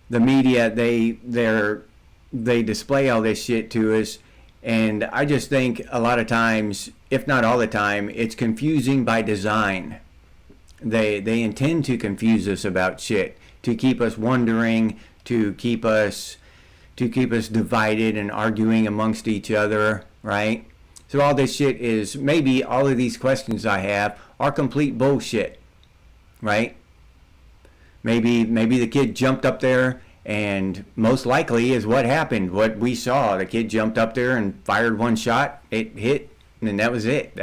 The media, they display all this shit to us, and I just think a lot of times, if not all the time, it's confusing by design. They intend to confuse us about shit, to keep us wondering, to keep us divided and arguing amongst each other, right? So all this shit is, maybe all of these questions I have are complete bullshit, right? Maybe the kid jumped up there, and most likely is what happened, what we saw. The kid jumped up there and fired one shot, it hit, and that was it.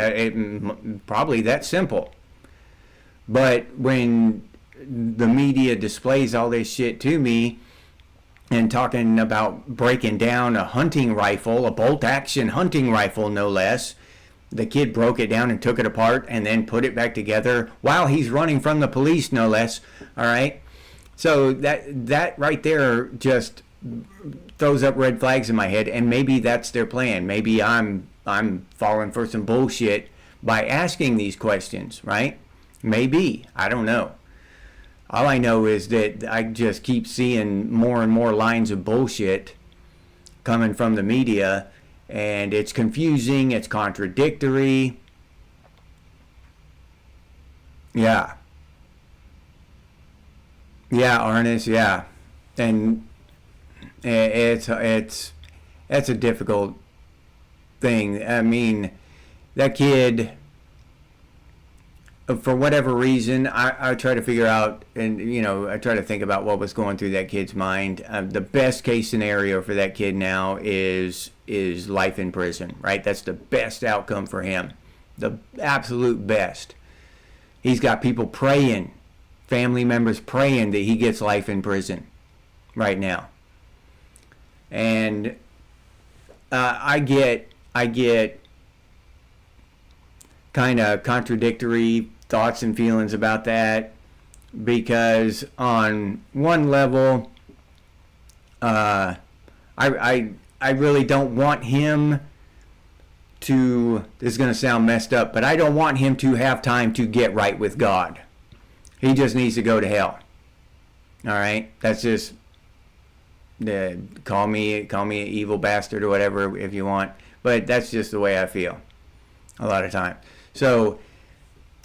Probably that simple. But when the media displays all this shit to me, and talking about breaking down a hunting rifle, a bolt-action hunting rifle, no less. The kid broke it down and took it apart and then put it back together while he's running from the police, no less. All right? So that right there just throws up red flags in my head, and maybe that's their plan. Maybe I'm falling for some bullshit by asking these questions, right? Maybe. I don't know. All I know is that I just keep seeing more and more lines of bullshit coming from the media, and it's confusing, it's contradictory. Yeah. Yeah, Arnis, yeah. and it's that's a difficult thing. I mean, that kid, for whatever reason, I try to figure out, and I try to think about what was going through that kid's mind. The best case scenario for that kid now is life in prison, right? That's the best outcome for him, the absolute best. He's got people praying, family members praying that he gets life in prison right now. And I get kind of contradictory thoughts and feelings about that, because on one level, I really don't want him to, this is going to sound messed up, but I don't want him to have time to get right with God. He just needs to go to hell. All right, that's just call me an evil bastard or whatever if you want, but that's just the way I feel a lot of times. So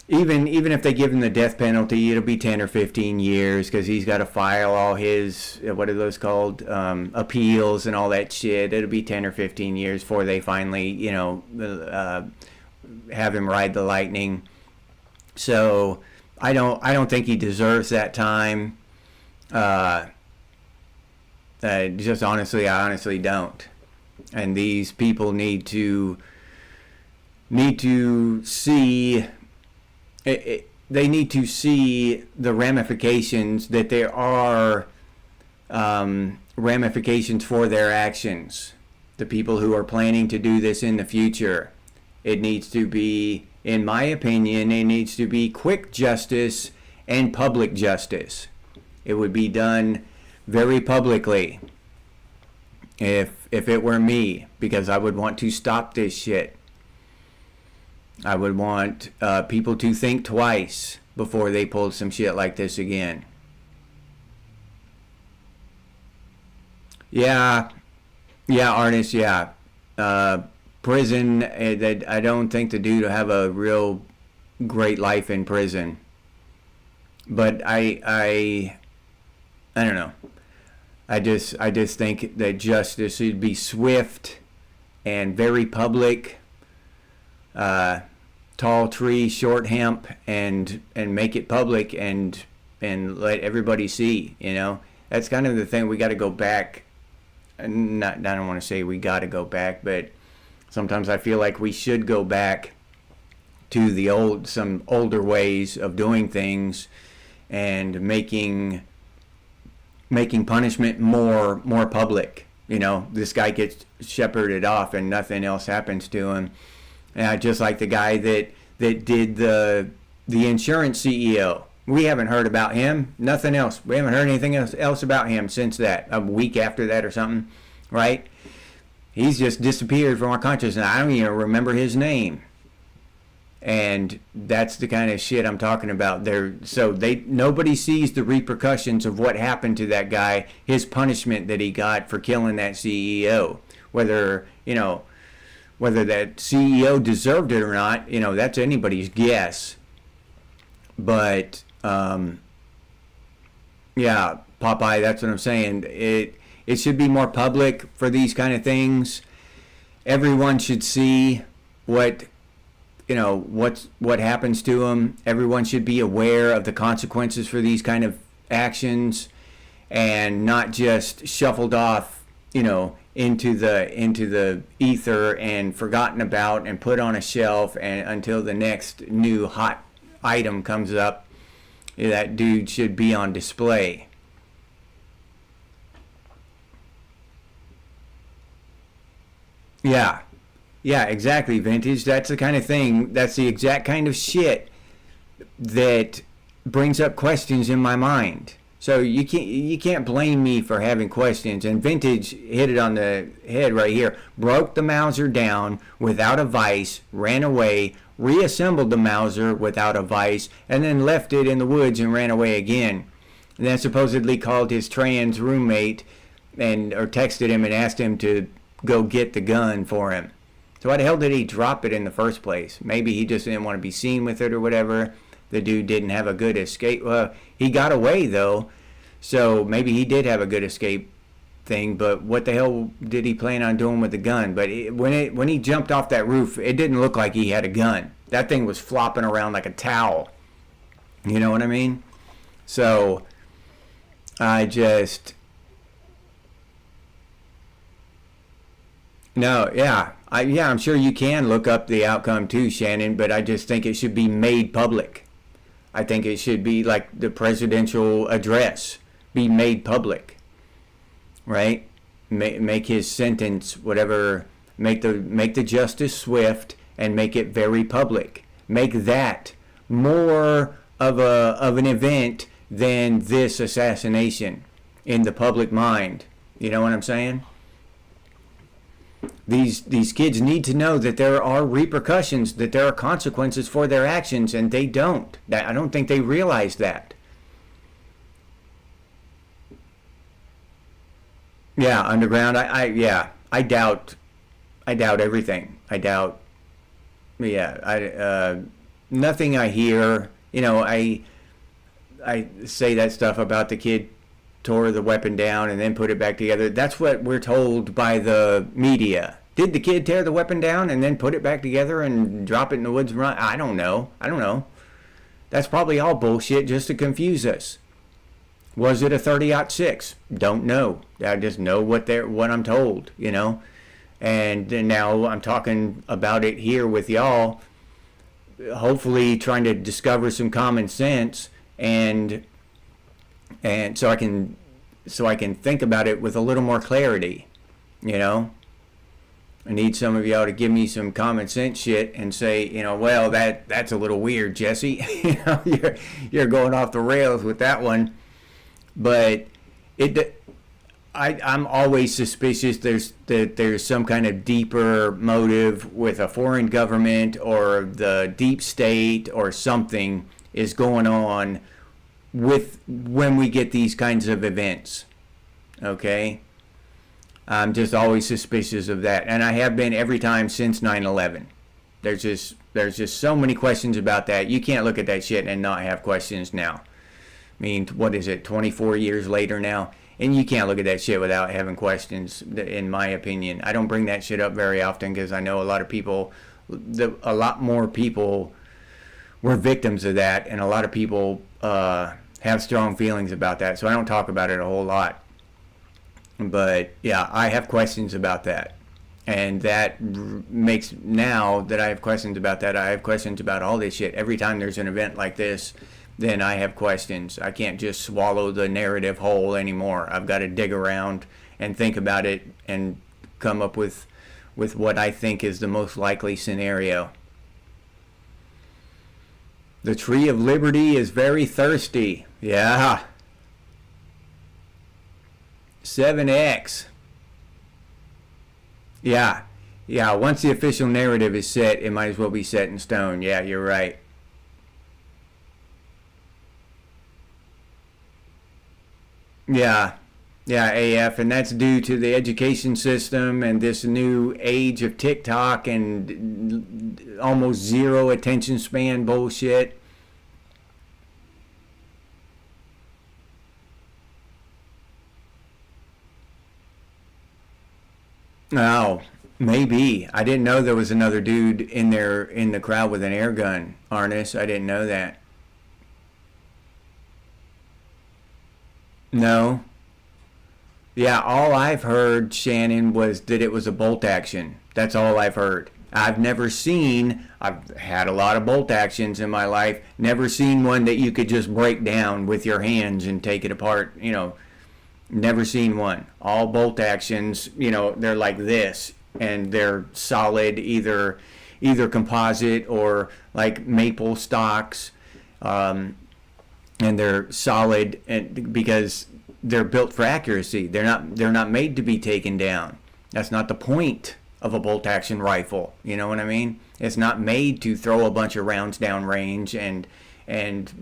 even if they give him the death penalty, it'll be 10 or 15 years, because he's got to file all his, what are those called, appeals and all that shit. It'll be 10 or 15 years before they finally, have him ride the lightning. So I don't think he deserves that time. Just honestly, I honestly don't. And these people need to see, they need to see the ramifications, that there are ramifications for their actions. The people who are planning to do this in the future. It needs to be, in my opinion, it needs to be quick justice and public justice. It would be done very publicly if it were me, because I would want to stop this shit. I would want people to think twice before they pulled some shit like this again. Yeah, Artist, yeah. Prison, I don't think the dude will have a real great life in prison. But I don't know. I just think that justice should be swift and very public. Tall tree, short hemp, and make it public and let everybody see. That's kind of the thing. We got to go back. I don't want to say we got to go back, but sometimes I feel like we should go back to some older ways of doing things, and making punishment more public. This guy gets shepherded off and nothing else happens to him. Just like the guy that did the insurance CEO. We haven't heard about him. Nothing else. We haven't heard anything else about him since that. A week after that or something, right? He's just disappeared from our consciousness. I don't even remember his name. And that's the kind of shit I'm talking about there. So nobody sees the repercussions of what happened to that guy, his punishment that he got for killing that CEO. Whether that CEO deserved it or not, that's anybody's guess. But yeah, Popeye, that's what I'm saying. It should be more public for these kind of things. Everyone should see what happens to them. Everyone should be aware of the consequences for these kind of actions, and not just shuffled off, into the ether and forgotten about and put on a shelf, and until the next new hot item comes up. That dude should be on display. Yeah, exactly, Vintage. That's the kind of thing, that's the exact kind of shit that brings up questions in my mind. So you can't blame me for having questions. And Vintage hit it on the head right here. Broke the Mauser down without a vise, ran away, reassembled the Mauser without a vise, and then left it in the woods and ran away again. And then supposedly called his trans roommate or texted him and asked him to go get the gun for him. So why the hell did he drop it in the first place? Maybe he just didn't want to be seen with it or whatever. The dude didn't have a good escape. Well, he got away though. So maybe he did have a good escape thing, but what the hell did he plan on doing with the gun? But when he jumped off that roof, it didn't look like he had a gun. That thing was flopping around like a towel. You know what I mean? So I just no, yeah. I'm sure you can look up the outcome too, Shannon, but I just think it should be made public. I think it should be like the presidential address, be made public, right? Make his sentence whatever, make the justice swift and make it very public. Make that more of an event than this assassination in the public mind. You know what I'm saying? These kids need to know that there are repercussions, that there are consequences for their actions, and they don't. I don't think they realize that. Yeah, underground. I doubt everything. I doubt. Yeah, nothing I hear. I say that stuff about the kid tore the weapon down and then put it back together. That's what we're told by the media. Did the kid tear the weapon down and then put it back together and drop it in the woods and run? I don't know. That's probably all bullshit just to confuse us. Was it a 30-06? Don't know. I just know what I'm told, And then now I'm talking about it here with y'all, hopefully trying to discover some common sense and so I can think about it with a little more clarity, I need some of y'all to give me some common sense shit and say, well, that's a little weird, Jesse. You're going off the rails with that one. But I'm always suspicious there's some kind of deeper motive with a foreign government or the deep state or something is going on with when we get these kinds of events. Okay? I'm just always suspicious of that, and I have been every time since 9/11. There's just so many questions about that. You can't look at that shit and not have questions now. I mean, what is it, 24 years later now? And you can't look at that shit without having questions, in my opinion. I don't bring that shit up very often because I know a lot more people were victims of that, and a lot of people have strong feelings about that. So I don't talk about it a whole lot. But yeah, I have questions about that. And that makes, now that I have questions about that, I have questions about all this shit. Every time there's an event like this, then I have questions. I can't just swallow the narrative whole anymore. I've got to dig around and think about it and come up with what I think is the most likely scenario. The tree of liberty is very thirsty. Yeah. 7X. Yeah. Once the official narrative is set, it might as well be set in stone. Yeah, you're right. Yeah, AF, and that's due to the education system and this new age of TikTok and almost zero attention span bullshit. Oh, maybe. I didn't know there was another dude in there in the crowd with an air gun, Arnis. I didn't know that. No. Yeah, all I've heard, Shannon, was that it was a bolt action. That's all I've heard. I've had a lot of bolt actions in my life, never seen one that you could just break down with your hands and take it apart, never seen one. All bolt actions, they're like this, and they're solid, either composite or like maple stocks, and they're solid, and because they're built for accuracy. They're not made to be taken down. That's not the point of a bolt action rifle. You know what I mean? It's not made to throw a bunch of rounds down range and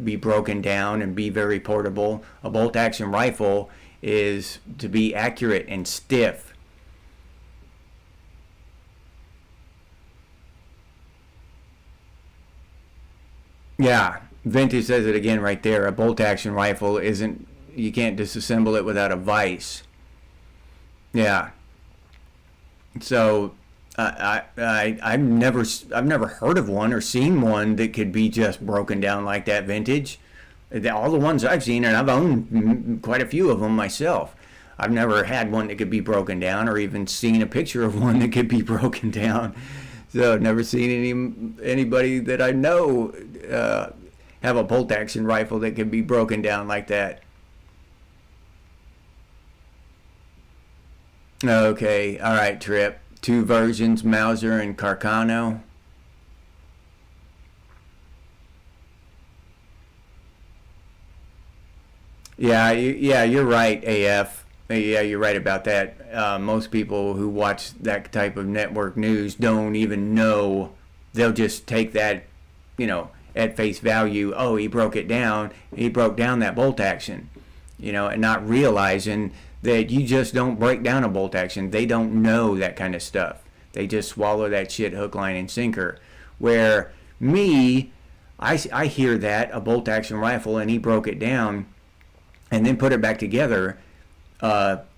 be broken down and be very portable. A bolt action rifle is to be accurate and stiff. Yeah, Vintage says it again right there. A bolt action rifle isn't disassemble it without a vise. Yeah. So I've never heard of one or seen one that could be just broken down like that vintage. All the ones I've seen, and I've owned quite a few of them myself, I've never had one that could be broken down, or even seen a picture of one that could be broken down. So I've never seen anybody that I know have a bolt action rifle that could be broken down like that. Okay, all right, Trip. Two versions, Mauser and Carcano. Yeah, you're right, AF. Yeah, you're right about that. Most people who watch that type of network news don't even know. They'll just take that, at face value. Oh, he broke it down. He broke down that bolt action, and not realizing that you just don't break down a bolt action. They don't know that kind of stuff. They just swallow that shit hook, line, and sinker. Where me, I hear that, a bolt action rifle, and he broke it down and then put it back together.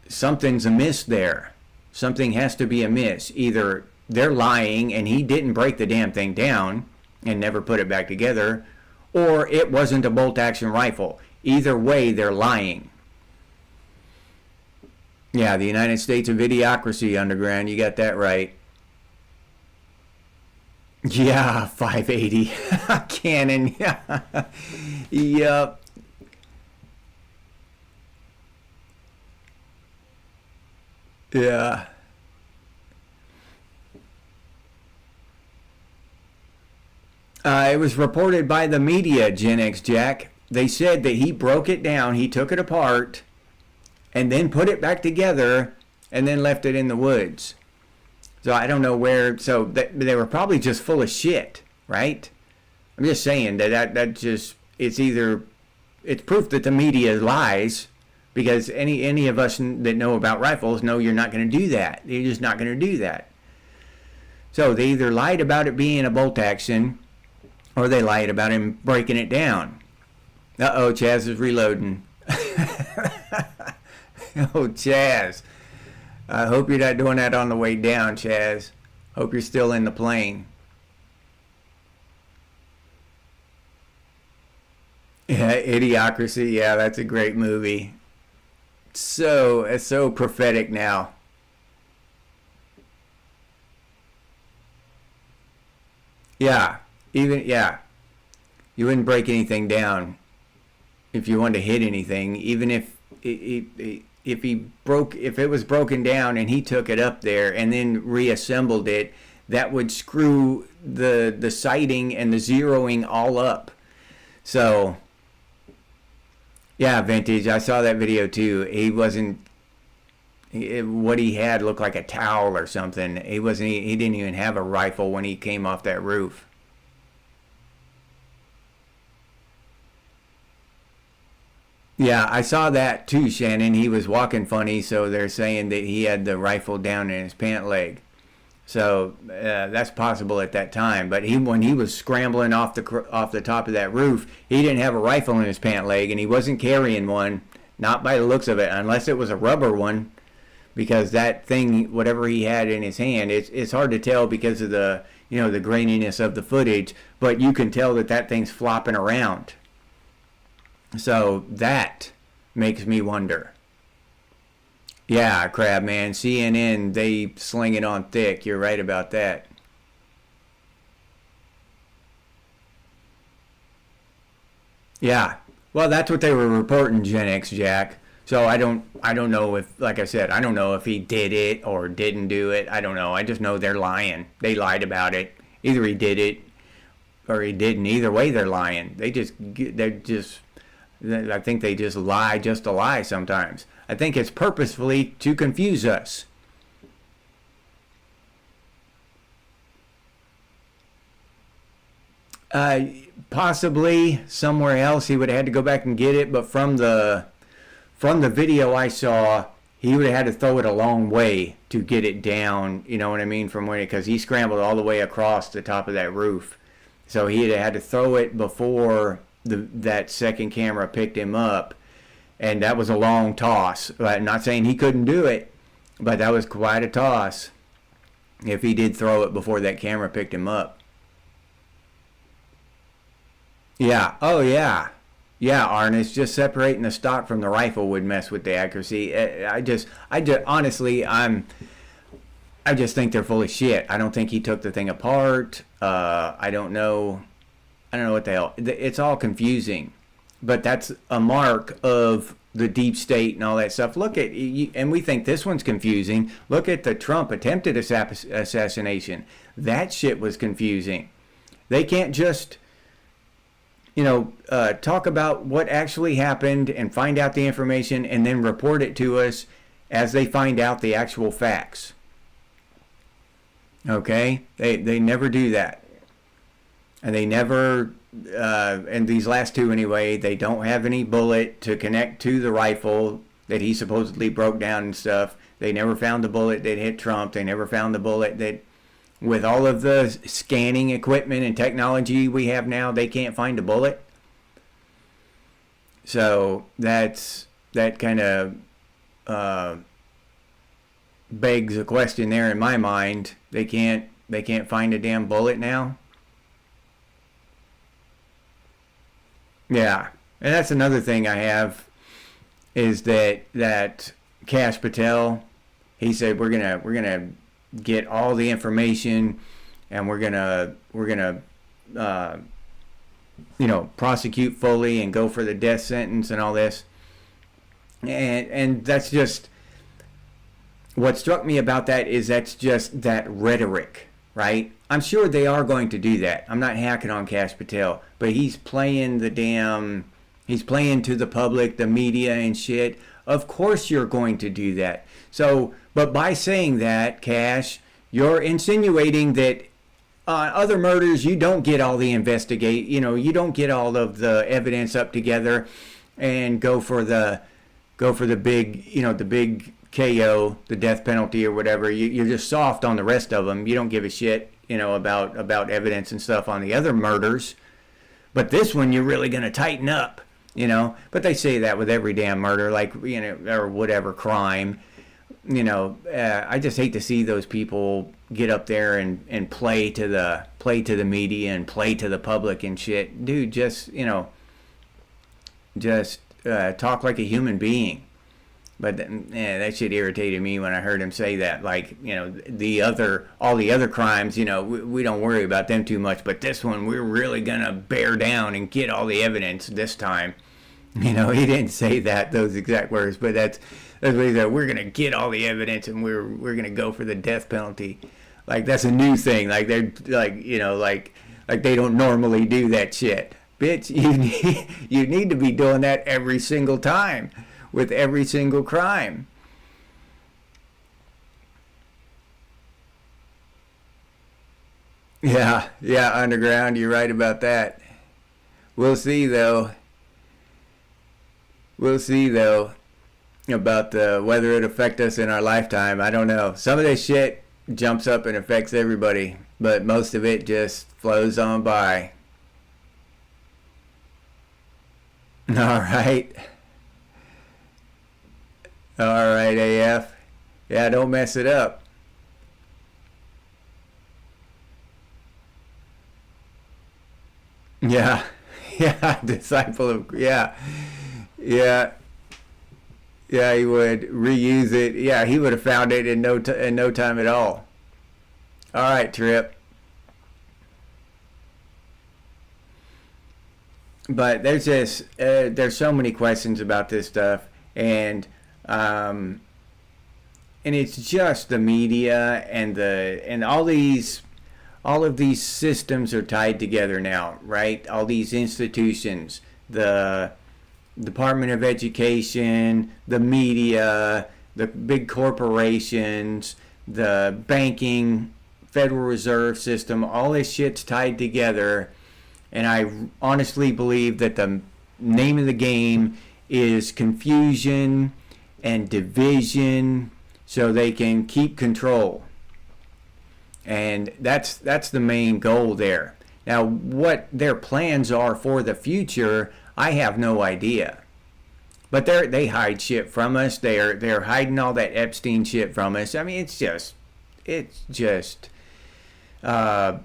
Something's amiss there. Something has to be amiss. Either they're lying and he didn't break the damn thing down and never put it back together, or it wasn't a bolt action rifle. Either way, they're lying. Yeah, the United States of Idiocracy, Underground. You got that right. Yeah, 580. Canon. Yeah. Yep. Yeah. It was reported by the media, Gen X Jack. They said that he broke it down, he took it apart, and then put it back together, and then left it in the woods. So I don't know where. So they were probably just full of shit, right? I'm just saying that just it's proof that the media lies, because any of us that know about rifles know you're not going to do that. You're just not going to do that. So they either lied about it being a bolt action, or they lied about him breaking it down. Uh-oh, Chaz is reloading. Oh, Chaz. I hope you're not doing that on the way down, Chaz. Hope you're still in the plane. Yeah, Idiocracy. Yeah, that's a great movie. It's so prophetic now. Yeah, yeah. You wouldn't break anything down if you wanted to hit anything, even if if it was broken down and he took it up there and then reassembled it, that would screw the sighting and the zeroing all up. So yeah, Vintage, I saw that video too. He wasn't, what he had looked like a towel or something. He didn't even have a rifle when he came off that roof. Yeah, I saw that too, Shannon. He was walking funny, so they're saying that he had the rifle down in his pant leg. So that's possible at that time. But when he was scrambling off the top of that roof, he didn't have a rifle in his pant leg, and he wasn't carrying one, not by the looks of it, unless it was a rubber one, because that thing, whatever he had in his hand, it's hard to tell because of the the graininess of the footage, but you can tell that thing's flopping around. So that makes me wonder. Yeah, Crab Man, CNN, they sling it on thick. You're right about that. Yeah. Well, that's what they were reporting, Gen X Jack. So I don't know if, like I said, I don't know if he did it or didn't do it. I don't know. I just know they're lying. They lied about it. Either he did it or he didn't. Either way, they're lying. I think they just lie just to lie sometimes. I think it's purposefully to confuse us. Possibly somewhere else he would have had to go back and get it, but from the video I saw, he would have had to throw it a long way to get it down. You know what I mean? Because he scrambled all the way across the top of that roof, so he had to throw it before that second camera picked him up, And that was a long toss. I'm not saying he couldn't do it, but that was quite a toss if he did throw it before that camera picked him up. Yeah. Oh, yeah. Yeah, Arnis, just separating the stock from the rifle would mess with the accuracy. Honestly, I just think they're full of shit. I don't think he took the thing apart. I don't know what the hell. It's all confusing, but that's a mark of the deep state and all that stuff. Look at, and we think this one's confusing. Look at the Trump attempted assassination. That shit was confusing. They can't just, talk about what actually happened and find out the information and then report it to us as they find out the actual facts. Okay? They never do that. And they never, and these last two anyway, they don't have any bullet to connect to the rifle that he supposedly broke down and stuff. They never found the bullet that hit Trump. They never found the bullet that, with all of the scanning equipment and technology we have now, they can't find a bullet. So that kind of begs a question there in my mind. They can't find a damn bullet now. Yeah, and that's another thing I have is that Kash Patel, he said we're gonna get all the information and we're gonna prosecute fully and go for the death sentence and all this, and that's just what struck me about that is that's just that rhetoric, right? I'm sure they are going to do that. I'm not hacking on Kash Patel, but he's playing to the public, the media and shit. Of course you're going to do that. So, but by saying that, Kash, you're insinuating that on other murders you don't get all the you don't get all of the evidence up together and go for the big, the big KO, the death penalty or whatever. You're just soft on the rest of them. You don't give a shit, about evidence and stuff on the other murders. But this one you're really going to tighten up, But they say that with every damn murder, like, or whatever crime. I just hate to see those people get up there and play to the media and play to the public and shit. Dude, just talk like a human being. But that shit irritated me when I heard him say that. Like, all the other crimes, we don't worry about them too much. But this one, we're really gonna bear down and get all the evidence this time. He didn't say those exact words, but that's what he said. We're gonna get all the evidence and we're gonna go for the death penalty. Like, that's a new thing. Like, they're like they don't normally do that shit. Bitch, you need to be doing that every single time with every single crime. Yeah, underground, you're right about that. We'll see though about whether it affect us in our lifetime. I don't know. Some of this shit jumps up and affects everybody, but most of it just flows on by. All right, AF. Yeah, don't mess it up. Yeah, disciple of, yeah, he would reuse it. Yeah, he would have found it in no time at all. All right, Trip. But there's so many questions about this stuff, and it's just the media and all of these systems are tied together now, right? All these institutions, the Department of Education, the media, the big corporations, the banking, Federal Reserve System, all this shit's tied together. And I honestly believe that the name of the game is confusion and division so they can keep control. And that's the main goal there. Now, what their plans are for the future, I have no idea. But they hide shit from us. They're hiding all that Epstein shit from us. I mean, it's just a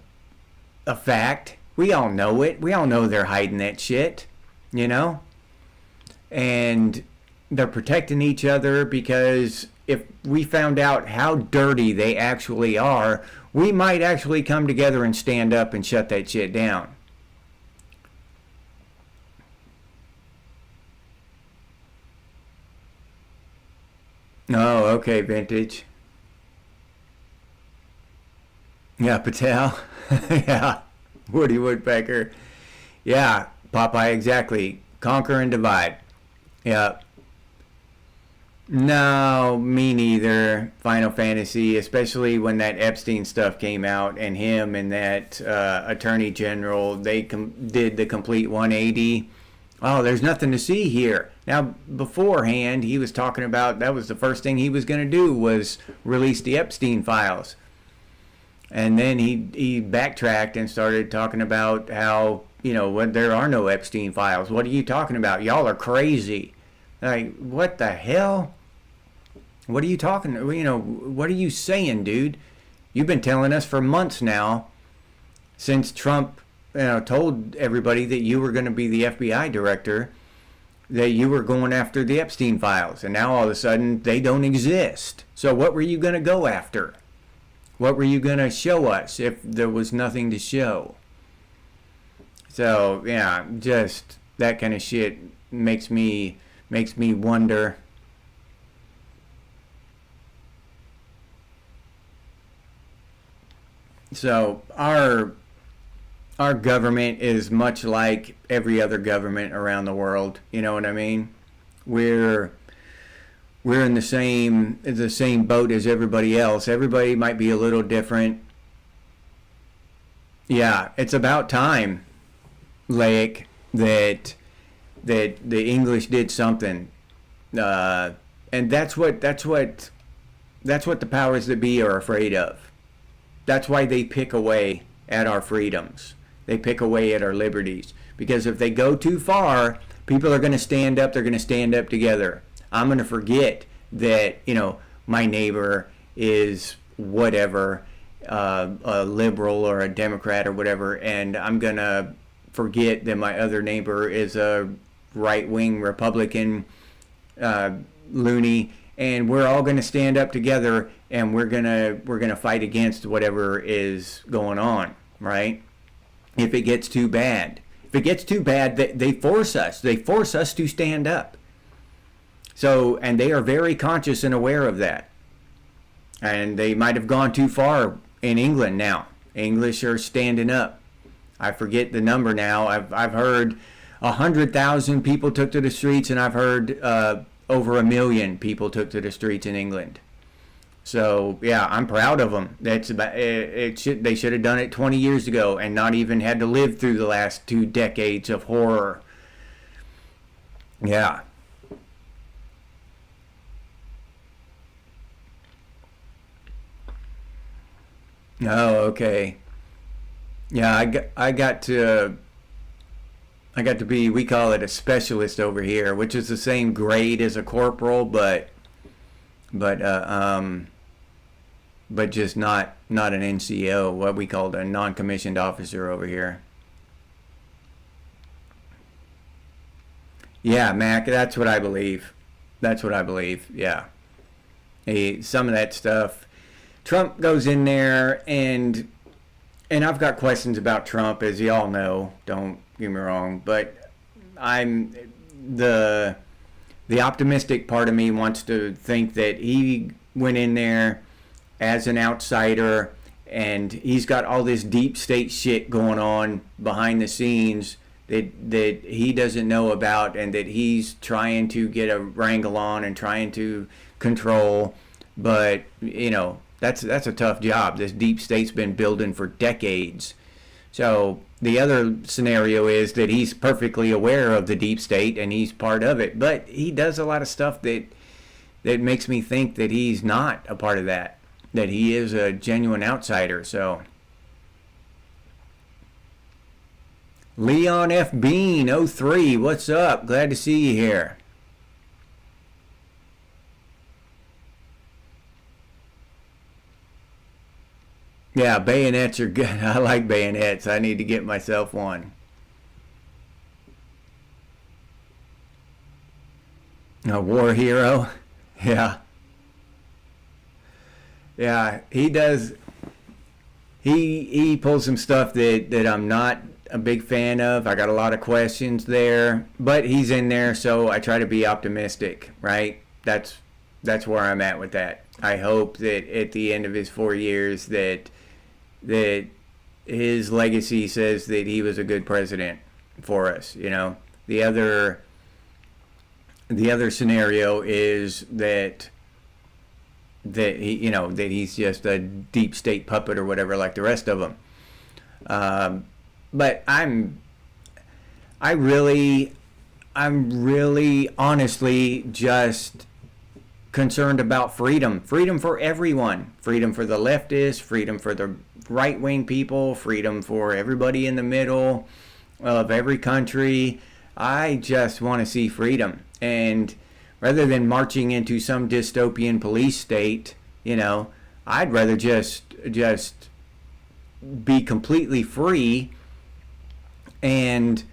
fact. We all know it. We all know they're hiding that shit, you know? And they're protecting each other, because if we found out how dirty they actually are, we might actually come together and stand up and shut that shit down. Oh, okay, vintage. Yeah, Patel. Yeah, Woody Woodpecker. Yeah, Popeye, exactly. Conquer and divide. Yeah. No, me neither. Final Fantasy, especially when that Epstein stuff came out, and him and that Attorney General, they did the complete 180. Oh, there's nothing to see here. Now, beforehand, he was talking about that was the first thing he was going to do, was release the Epstein files. And then he backtracked and started talking about how, what, there are no Epstein files. What are you talking about? Y'all are crazy. Like, what the hell? What are you talking? What are you saying, dude? You've been telling us for months now, since Trump, told everybody that you were going to be the FBI director, that you were going after the Epstein files, and now all of a sudden they don't exist. So what were you going to go after? What were you going to show us if there was nothing to show? So yeah, just that kind of shit makes me wonder. So our government is much like every other government around the world. You know what I mean? We're in the same boat as everybody else. Everybody might be a little different. Yeah, it's about time, Laic, that the English did something, and that's what the powers that be are afraid of. That's why they pick away at our freedoms. They pick away at our liberties, because if they go too far, people are going to stand up. They're going to stand up together. I'm going to forget that my neighbor is whatever, a liberal or a Democrat or whatever, and I'm going to forget that my other neighbor is a right-wing Republican loony, and we're all going to stand up together, and we're gonna fight against whatever is going on, right? If it gets too bad, they force us to stand up. So, and they are very conscious and aware of that, and they might have gone too far in England now. English are standing up. I forget the number now. I've heard 100,000 people took to the streets, and I've heard over 1 million people took to the streets in England. So yeah, I'm proud of them. That's about it. They should have done it 20 years ago and not even had to live through the last 2 decades of horror. Yeah. Oh, okay. Yeah, I got to be, we call it a specialist over here, which is the same grade as a corporal, but but just not an NCO, what we call a non-commissioned officer over here. Yeah, Mac, that's what I believe. That's what I believe. Yeah. Some of that stuff. Trump goes in there, and I've got questions about Trump, as y'all know. Don't get me wrong, but I'm the optimistic part of me wants to think that he went in there as an outsider, and he's got all this deep state shit going on behind the scenes that he doesn't know about, and that he's trying to get a wrangle on and trying to control. But that's a tough job. This deep state's been building for decades. So the other scenario is that he's perfectly aware of the deep state and he's part of it, but he does a lot of stuff that makes me think that he's not a part of that he is a genuine outsider. So Leon F. Bean 03, what's up? Glad to see you here. Yeah, bayonets are good. I like bayonets. I need to get myself one. A war hero. Yeah. Yeah, he does. He pulls some stuff that I'm not a big fan of. I got a lot of questions there, but he's in there, so I try to be optimistic, right? That's where I'm at with that. I hope that at the end of his 4 years that his legacy says that he was a good president for us. The other scenario is that that he's just a deep state puppet or whatever, like the rest of them. But I'm really honestly just concerned about freedom for everyone, freedom for the leftists, freedom for the right-wing people, freedom for everybody in the middle of every country. I just want to see freedom. And rather than marching into some dystopian police state, I'd rather just be completely free and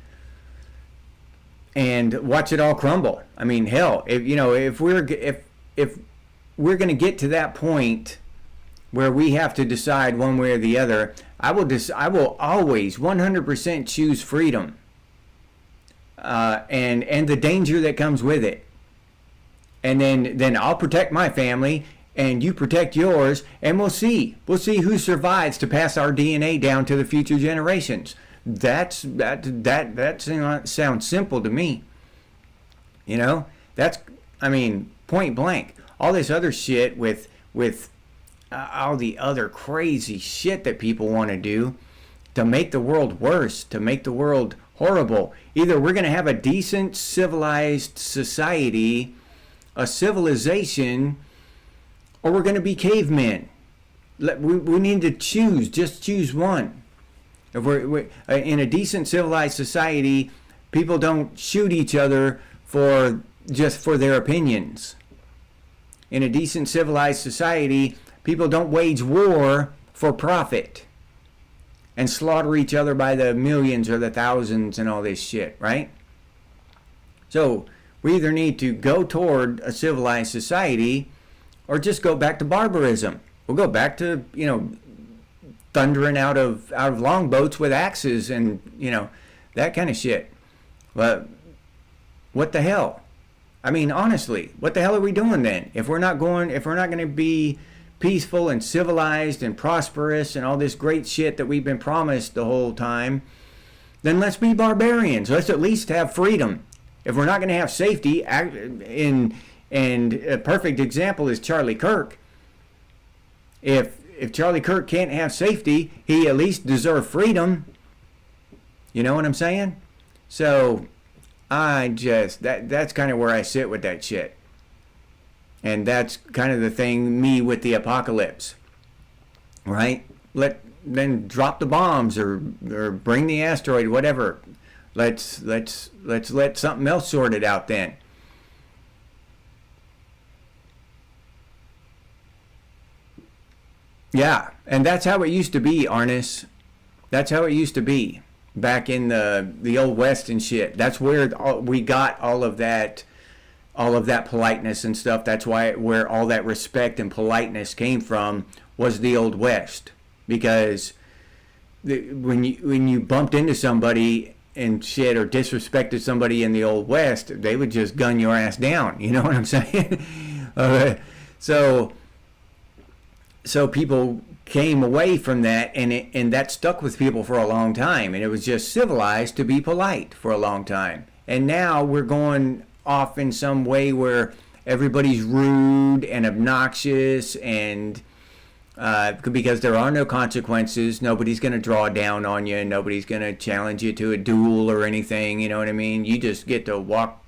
watch it all crumble. I mean, hell, if we're going to get to that point where we have to decide one way or the other, I will always 100% choose freedom, and the danger that comes with it. And then I'll protect my family, and you protect yours, and we'll see who survives to pass our DNA down to the future generations. That sounds simple to me. Point blank. All this other shit with all the other crazy shit that people want to do to make the world worse, to make the world horrible. Either we're going to have a decent, civilized society, a civilization, or we're going to be cavemen. We need to choose. Just choose one. If we're in a decent, civilized society, people don't shoot each other for their opinions. In a decent, civilized society, people don't wage war for profit and slaughter each other by the millions or the thousands and all this shit, right? So we either need to go toward a civilized society or just go back to barbarism. We'll go back to, thundering out of longboats with axes and, that kind of shit. But what the hell? I mean, honestly, what the hell are we doing then? If we're not going to be peaceful and civilized and prosperous and all this great shit that we've been promised the whole time, then let's be barbarians. Let's at least have freedom. If we're not going to have safety, and a perfect example is Charlie Kirk. If Charlie Kirk can't have safety, he at least deserves freedom. You know what I'm saying? So that's kind of where I sit with that shit. And that's kind of the thing, me with the apocalypse. Right? Then drop the bombs or bring the asteroid, whatever. Let's let something else sort it out then. Yeah, and that's how it used to be, Arnis. That's how it used to be back in the old West and shit. That's where we got all of that politeness and stuff. That's where all that respect and politeness came from, was the old West. Because when you bumped into somebody and shit or disrespected somebody in the old West, they would just gun your ass down. You know what I'm saying? So people came away from that, and that stuck with people for a long time, and it was just civilized to be polite for a long time. And now we're going off in some way where everybody's rude and obnoxious, and because there are no consequences, nobody's going to draw down on you, nobody's going to challenge you to a duel or anything. You know what I mean? You just get to walk.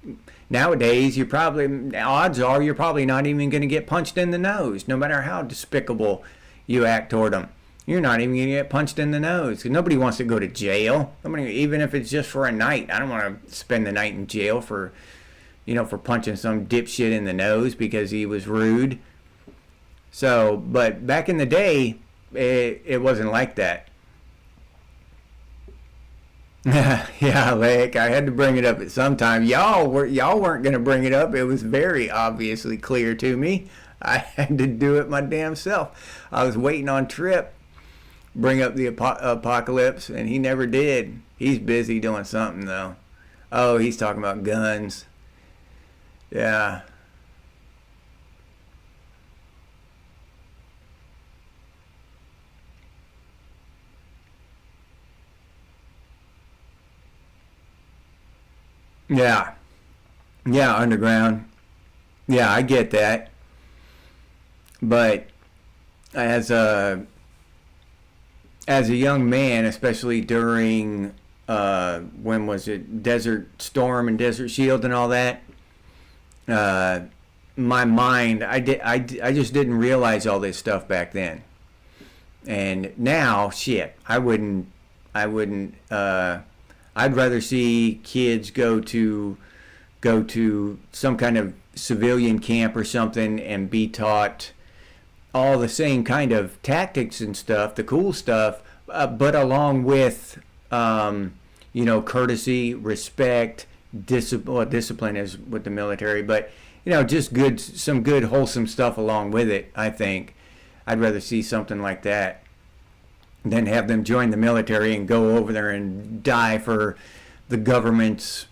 Nowadays, odds are you're probably not even going to get punched in the nose, no matter how despicable you act toward them. You're not even going to get punched in the nose. Nobody wants to go to jail. Even if it's just for a night. I don't want to spend the night in jail for punching some dipshit in the nose because he was rude. So, but back in the day, it wasn't like that. Yeah, like I had to bring it up at some time. Y'all weren't gonna bring it up. It was very obviously clear to me. I had to do it my damn self. I was waiting on Trip bring up the apocalypse, and he never did. He's busy doing something though. Oh, he's talking about guns. Yeah. Yeah. Yeah, underground. Yeah, I get that. But as a young man, especially during when was it, Desert Storm and Desert Shield and all that, uh, my mind, I just didn't realize all this stuff back then. And now, shit, I wouldn't. I'd rather see kids go to some kind of civilian camp or something and be taught all the same kind of tactics and stuff, the cool stuff, but along with, courtesy, respect, discipline. Well, discipline is with the military, but just some good wholesome stuff along with it. I think I'd rather see something like that than have them join the military and go over there and die for the government's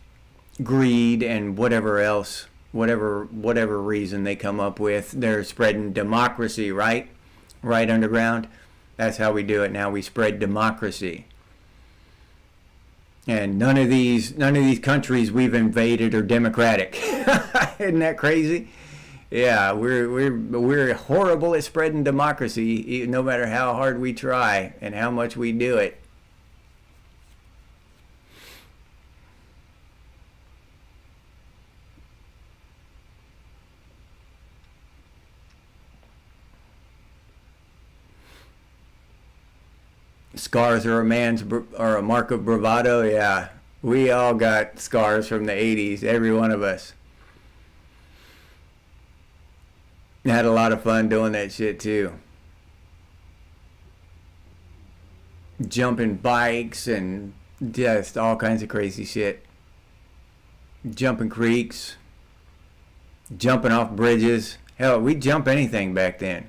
greed and whatever else, whatever reason they come up with. They're spreading democracy, right? Right, underground. That's how we do it now. We spread democracy. And none of these countries we've invaded are democratic. Isn't that crazy? Yeah, we're horrible at spreading democracy, no matter how hard we try and how much we do it. Scars are a mark of bravado. Yeah, we all got scars from the '80s. Every one of us had a lot of fun doing that shit too. Jumping bikes and just all kinds of crazy shit. Jumping creeks, jumping off bridges. Hell, we'd jump anything back then.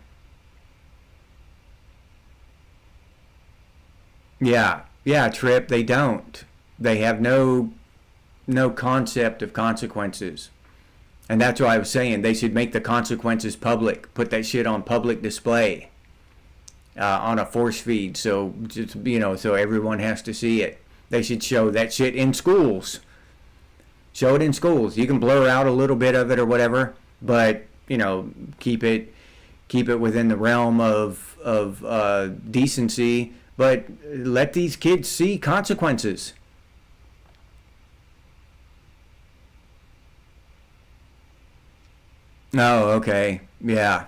Yeah, yeah, Trip. They don't. They have no concept of consequences. And that's why I was saying they should make the consequences public. Put that shit on public display, on a force feed, so just so everyone has to see it. They should show that shit in schools. Show it in schools. You can blur out a little bit of it or whatever, but keep it within the realm of decency. But let these kids see consequences. Oh, okay. Yeah.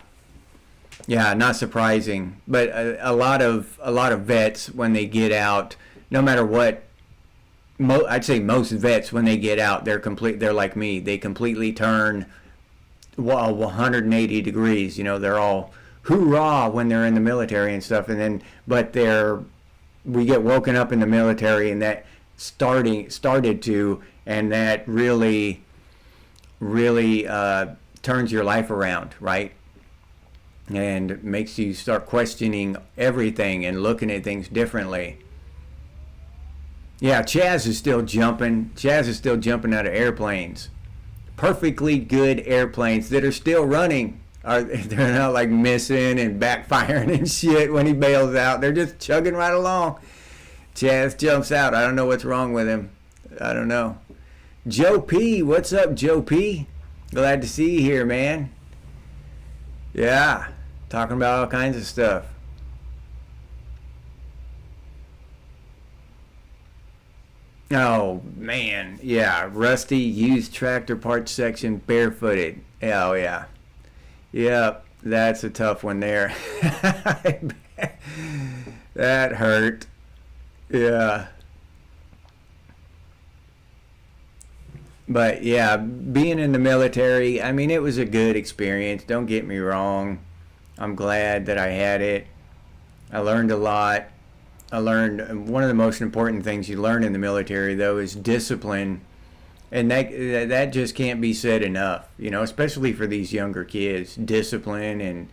Yeah, not surprising. But a lot of vets when they get out, no matter what, I'd say most vets when they get out, they're like me. They completely turn 180 degrees. They're all hoorah when they're in the military and stuff, and then we get woken up in the military, and that started to, and that really turns your life around, right? And makes you start questioning everything and looking at things differently. Yeah, Chaz is still jumping. Chaz is still jumping out of airplanes. Perfectly good airplanes that are still running. They're not like missing and backfiring and shit when he bails out. They're just chugging right along. Chaz jumps out. I don't know what's wrong with him. I don't know. Joe P, what's up, Joe P? Glad to see you here, man. Yeah, talking about all kinds of stuff. Oh man, yeah, rusty used tractor parts section barefooted. Oh yeah, yep, that's a tough one there. That hurt. Yeah, but yeah, being in the military, I mean, it was a good experience. Don't get me wrong. I'm glad that I had it. I learned a lot. I learned one of the most important things you learn in the military, though, is discipline, and that just can't be said enough. You know, especially for these younger kids, discipline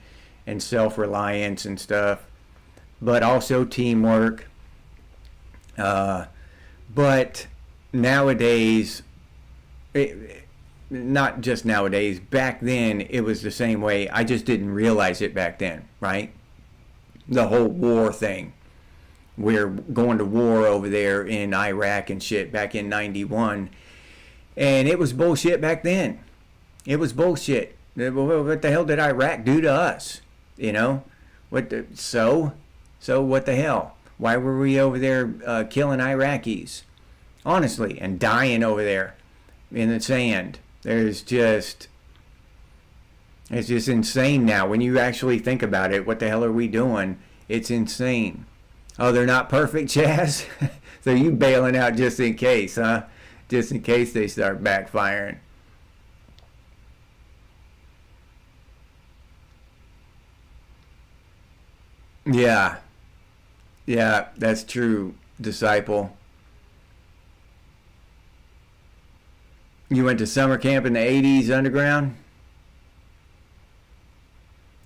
and self-reliance and stuff, but also teamwork. But nowadays, not just nowadays, back then it was the same way. I just didn't realize it back then, right? The whole war thing. We're going to war over there in Iraq and shit back in 91. And it was bullshit back then. It was bullshit. What the hell did Iraq do to us? You know? So what the hell? Why were we over there killing Iraqis? Honestly, and dying over there in the sand. It's just insane now. When you actually think about it, what the hell are we doing? It's insane. Oh, they're not perfect, Chaz? So you bailing out just in case, huh? Just in case they start backfiring. Yeah. Yeah, that's true, disciple. You went to summer camp in the 80s underground?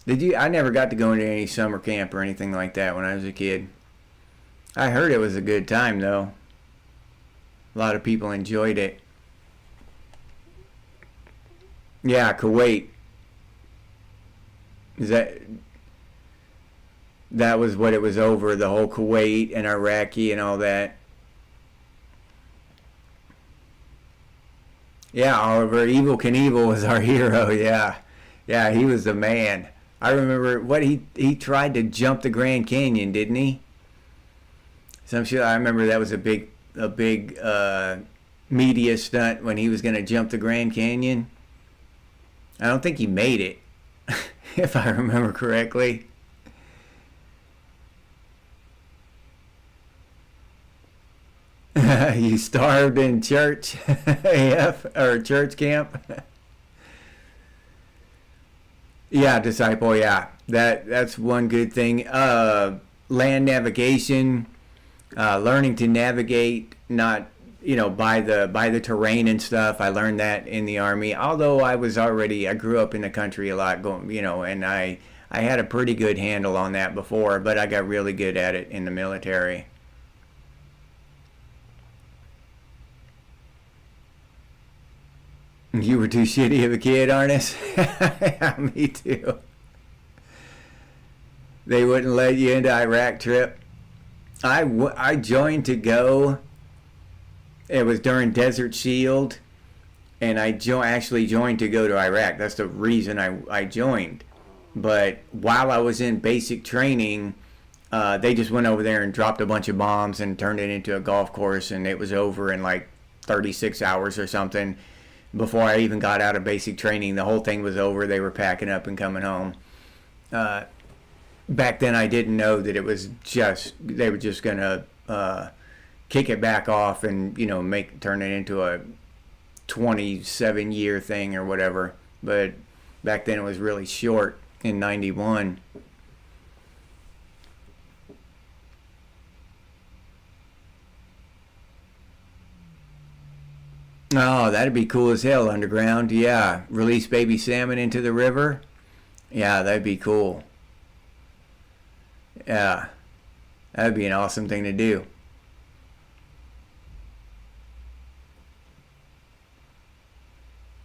Did you? I never got to go into any summer camp or anything like that when I was a kid. I heard it was a good time, though. A lot of people enjoyed it. Yeah, Kuwait. Is that was what it was over, the whole Kuwait and Iraqi and all that. Yeah, Oliver, Evil Knievel was our hero, yeah. Yeah, he was the man. I remember what he tried to jump the Grand Canyon, didn't he? Some shit. I remember that was a big media stunt when he was going to jump the Grand Canyon. I don't think he made it, if I remember correctly. You starved in church, AF, or church camp. Yeah, disciple. Yeah, that's one good thing. Land navigation, learning to navigate, not by the terrain and stuff. I learned that in the army. Although I grew up in the country a lot, and I had a pretty good handle on that before, but I got really good at it in the military. You were too shitty of a kid, Arnis? Yeah, me too. They wouldn't let you into Iraq trip. I joined to go. It was during Desert Shield, and actually joined to go to Iraq. That's the reason I joined. But while I was in basic training, they just went over there and dropped a bunch of bombs and turned it into a golf course, and it was over in like 36 hours or something. Before I even got out of basic training, the whole thing was over. They were packing up and coming home. Uh, Back then, I didn't know that they were just gonna kick it back off and turn it into a 27-year thing or whatever. But back then, it was really short in '91. Oh, that'd be cool as hell, underground. Yeah, release baby salmon into the river. Yeah, that'd be cool. Yeah, that'd be an awesome thing to do.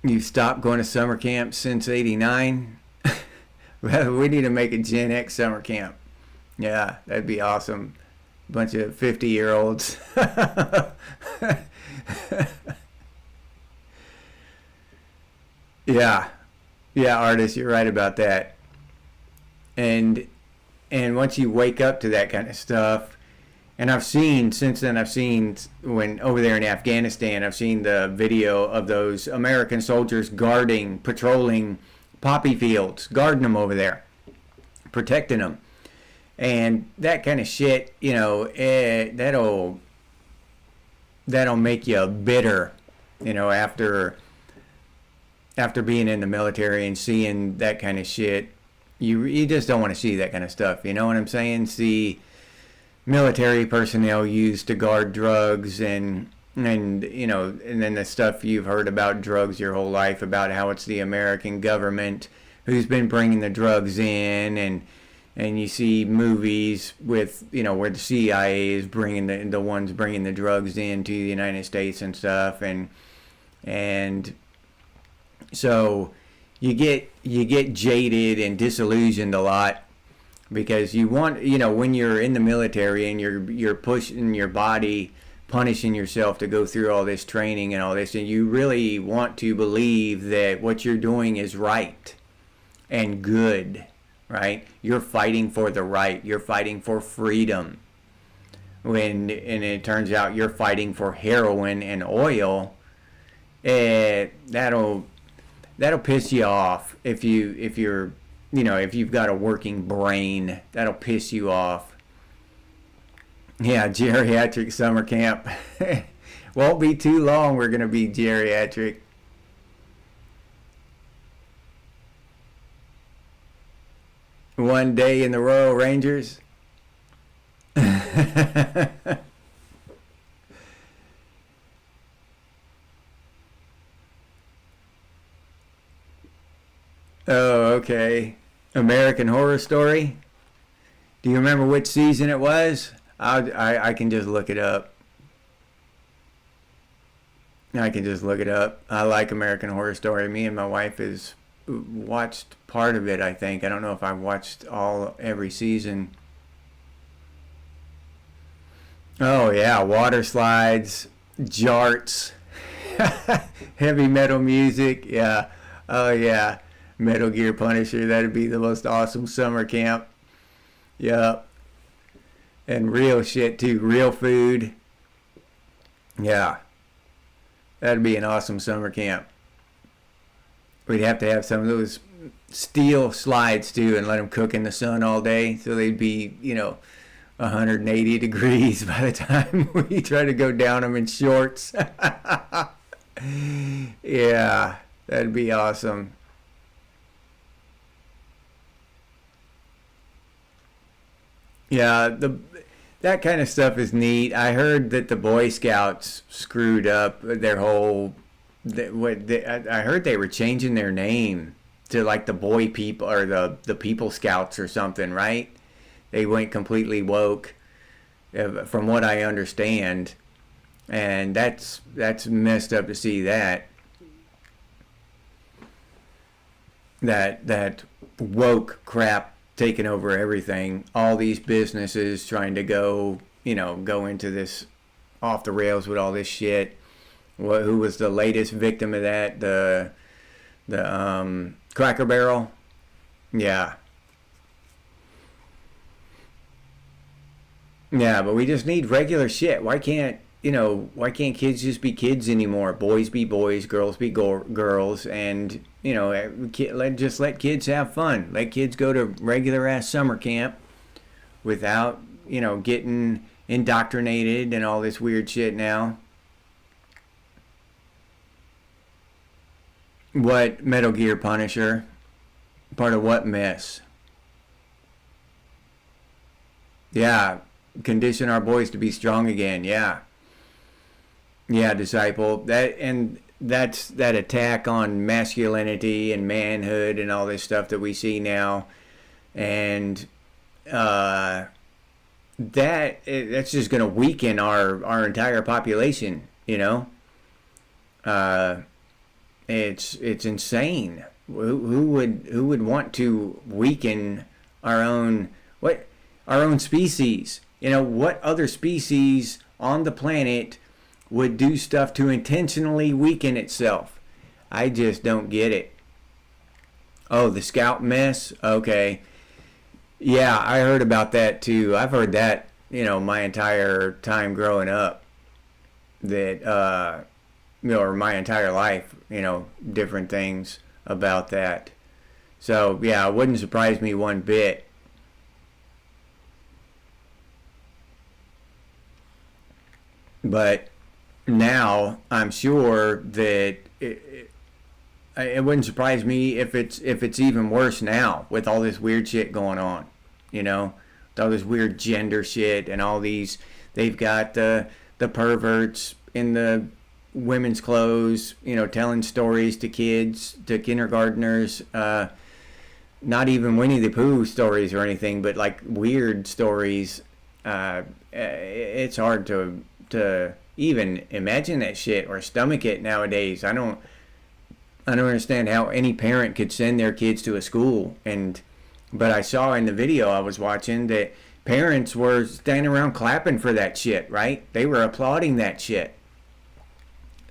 You stopped going to summer camp since '89. Well, we need to make a Gen X summer camp. Yeah, that'd be awesome. Bunch of 50-year-olds. Yeah, yeah, artist, you're right about that. And once you wake up to that kind of stuff, and I've seen when over there in Afghanistan, I've seen the video of those American soldiers patrolling poppy fields, guarding them over there, protecting them, and that kind of shit. That'll make you bitter, after being in the military and seeing that kind of shit. you just don't want to see that kind of stuff. You know what I'm saying? See military personnel used to guard drugs, and you know, and then the stuff you've heard about drugs your whole life, about how it's the American government who's been bringing the drugs in, and you see movies with, you know, where the CIA is bringing the ones bringing the drugs into the United States and stuff, and so you get jaded and disillusioned a lot, because you want, you know, when you're in the military and you're pushing your body, punishing yourself to go through all this training and all this, and you really want to believe that what you're doing is right and good, right? You're fighting for the right. You're fighting for freedom. And it turns out you're fighting for heroin and oil. That'll piss you off if you're, you know, if you've got a working brain. That'll piss you off. Yeah, geriatric summer camp. Won't be too long. We're gonna be geriatric. One day in the Royal Rangers. Oh, okay. American Horror Story. Do you remember which season it was? I can just look it up. I can just look it up. I like American Horror Story. Me and my wife has watched part of it, I think. I don't know if I've watched every season. Oh yeah, water slides, jarts, heavy metal music. Yeah. Oh yeah. Metal Gear Punisher. That'd be the most awesome summer camp. Yup. And real shit too. Real food. Yeah. That'd be an awesome summer camp. We'd have to have some of those steel slides too, and let them cook in the sun all day, so they'd be, you know, 180 degrees by the time we try to go down them in shorts. Yeah, that'd be awesome. Yeah, that kind of stuff is neat. I heard that the Boy Scouts screwed up their whole. I heard they were changing their name to like the Boy People, or the People Scouts or something, right? They went completely woke, from what I understand, and that's messed up to see that woke crap taking over everything. All these businesses trying to go, you know, go into this off the rails with all this shit. Who was the latest victim of that? The Cracker Barrel. Yeah. Yeah, but we just need regular shit. Why can't kids just be kids anymore? Boys be boys, girls be girls, and, you know, let kids have fun. Let kids go to regular ass summer camp without, you know, getting indoctrinated and all this weird shit now. What Metal Gear Punisher? Part of what mess? Yeah, condition our boys to be strong again. Yeah. Yeah, disciple. That's that attack on masculinity and manhood and all this stuff that we see now, and that's just going to weaken our entire population. You know, it's insane. Who would want to weaken our own species? You know, what other species on the planet would do stuff to intentionally weaken itself? I just don't get it. Oh, the scout mess? Okay. Yeah, I heard about that too. I've heard that, you know, my entire time growing up. That, you know, or my entire life, you know, different things about that. So, yeah, it wouldn't surprise me one bit. But now I'm sure that it wouldn't surprise me if it's even worse now with all this weird shit going on. You know, with all this weird gender shit and all these. They've got the perverts in the women's clothes, you know, telling stories to kids, to kindergartners. Not even Winnie the Pooh stories or anything, but like weird stories. It's hard to even imagine that shit or stomach it nowadays. I don't understand how any parent could send their kids to a school. But I saw in the video I was watching that parents were standing around clapping for that shit, right? They were applauding that shit.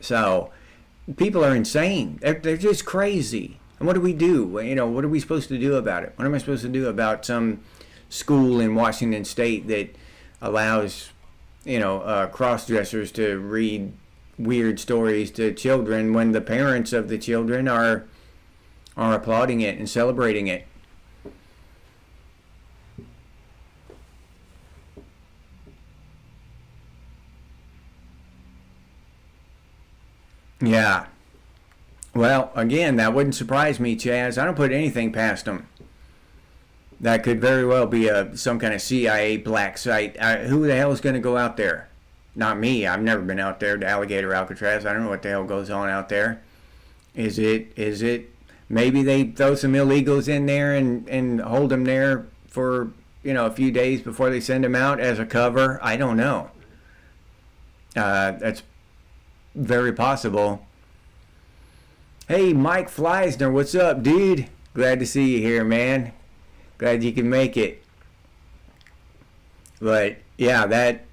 So people are insane. They're just crazy. And what do we do? You know, what are we supposed to do about it? What am I supposed to do about some school in Washington State that allows, you know, cross-dressers to read weird stories to children when the parents of the children are applauding it and celebrating it? Yeah. Well, again, that wouldn't surprise me, Chaz. I don't put anything past them. That could very well be some kind of CIA black site. Who the hell is going to go out there? Not me. I've never been out there to Alligator Alcatraz. I don't know what the hell goes on out there. Is it maybe they throw some illegals in there and hold them there for, you know, a few days before they send them out as a cover? I don't know. That's very possible. Hey, Mike Fleisner, what's up, dude? Glad to see you here, man. Glad you can make it. But yeah, that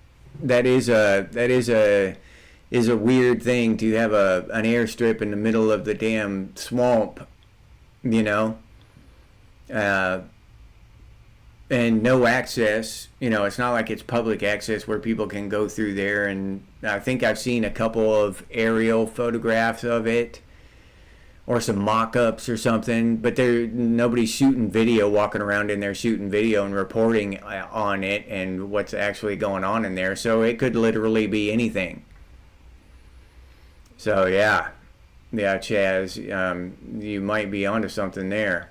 is a weird thing to have an airstrip in the middle of the damn swamp, you know, and no access. You know, it's not like it's public access where people can go through there. And I think I've seen a couple of aerial photographs of it, or some mock-ups or something, but nobody's shooting video, walking around in there shooting video and reporting on it and what's actually going on in there. So it could literally be anything. So yeah, Chaz, you might be onto something there.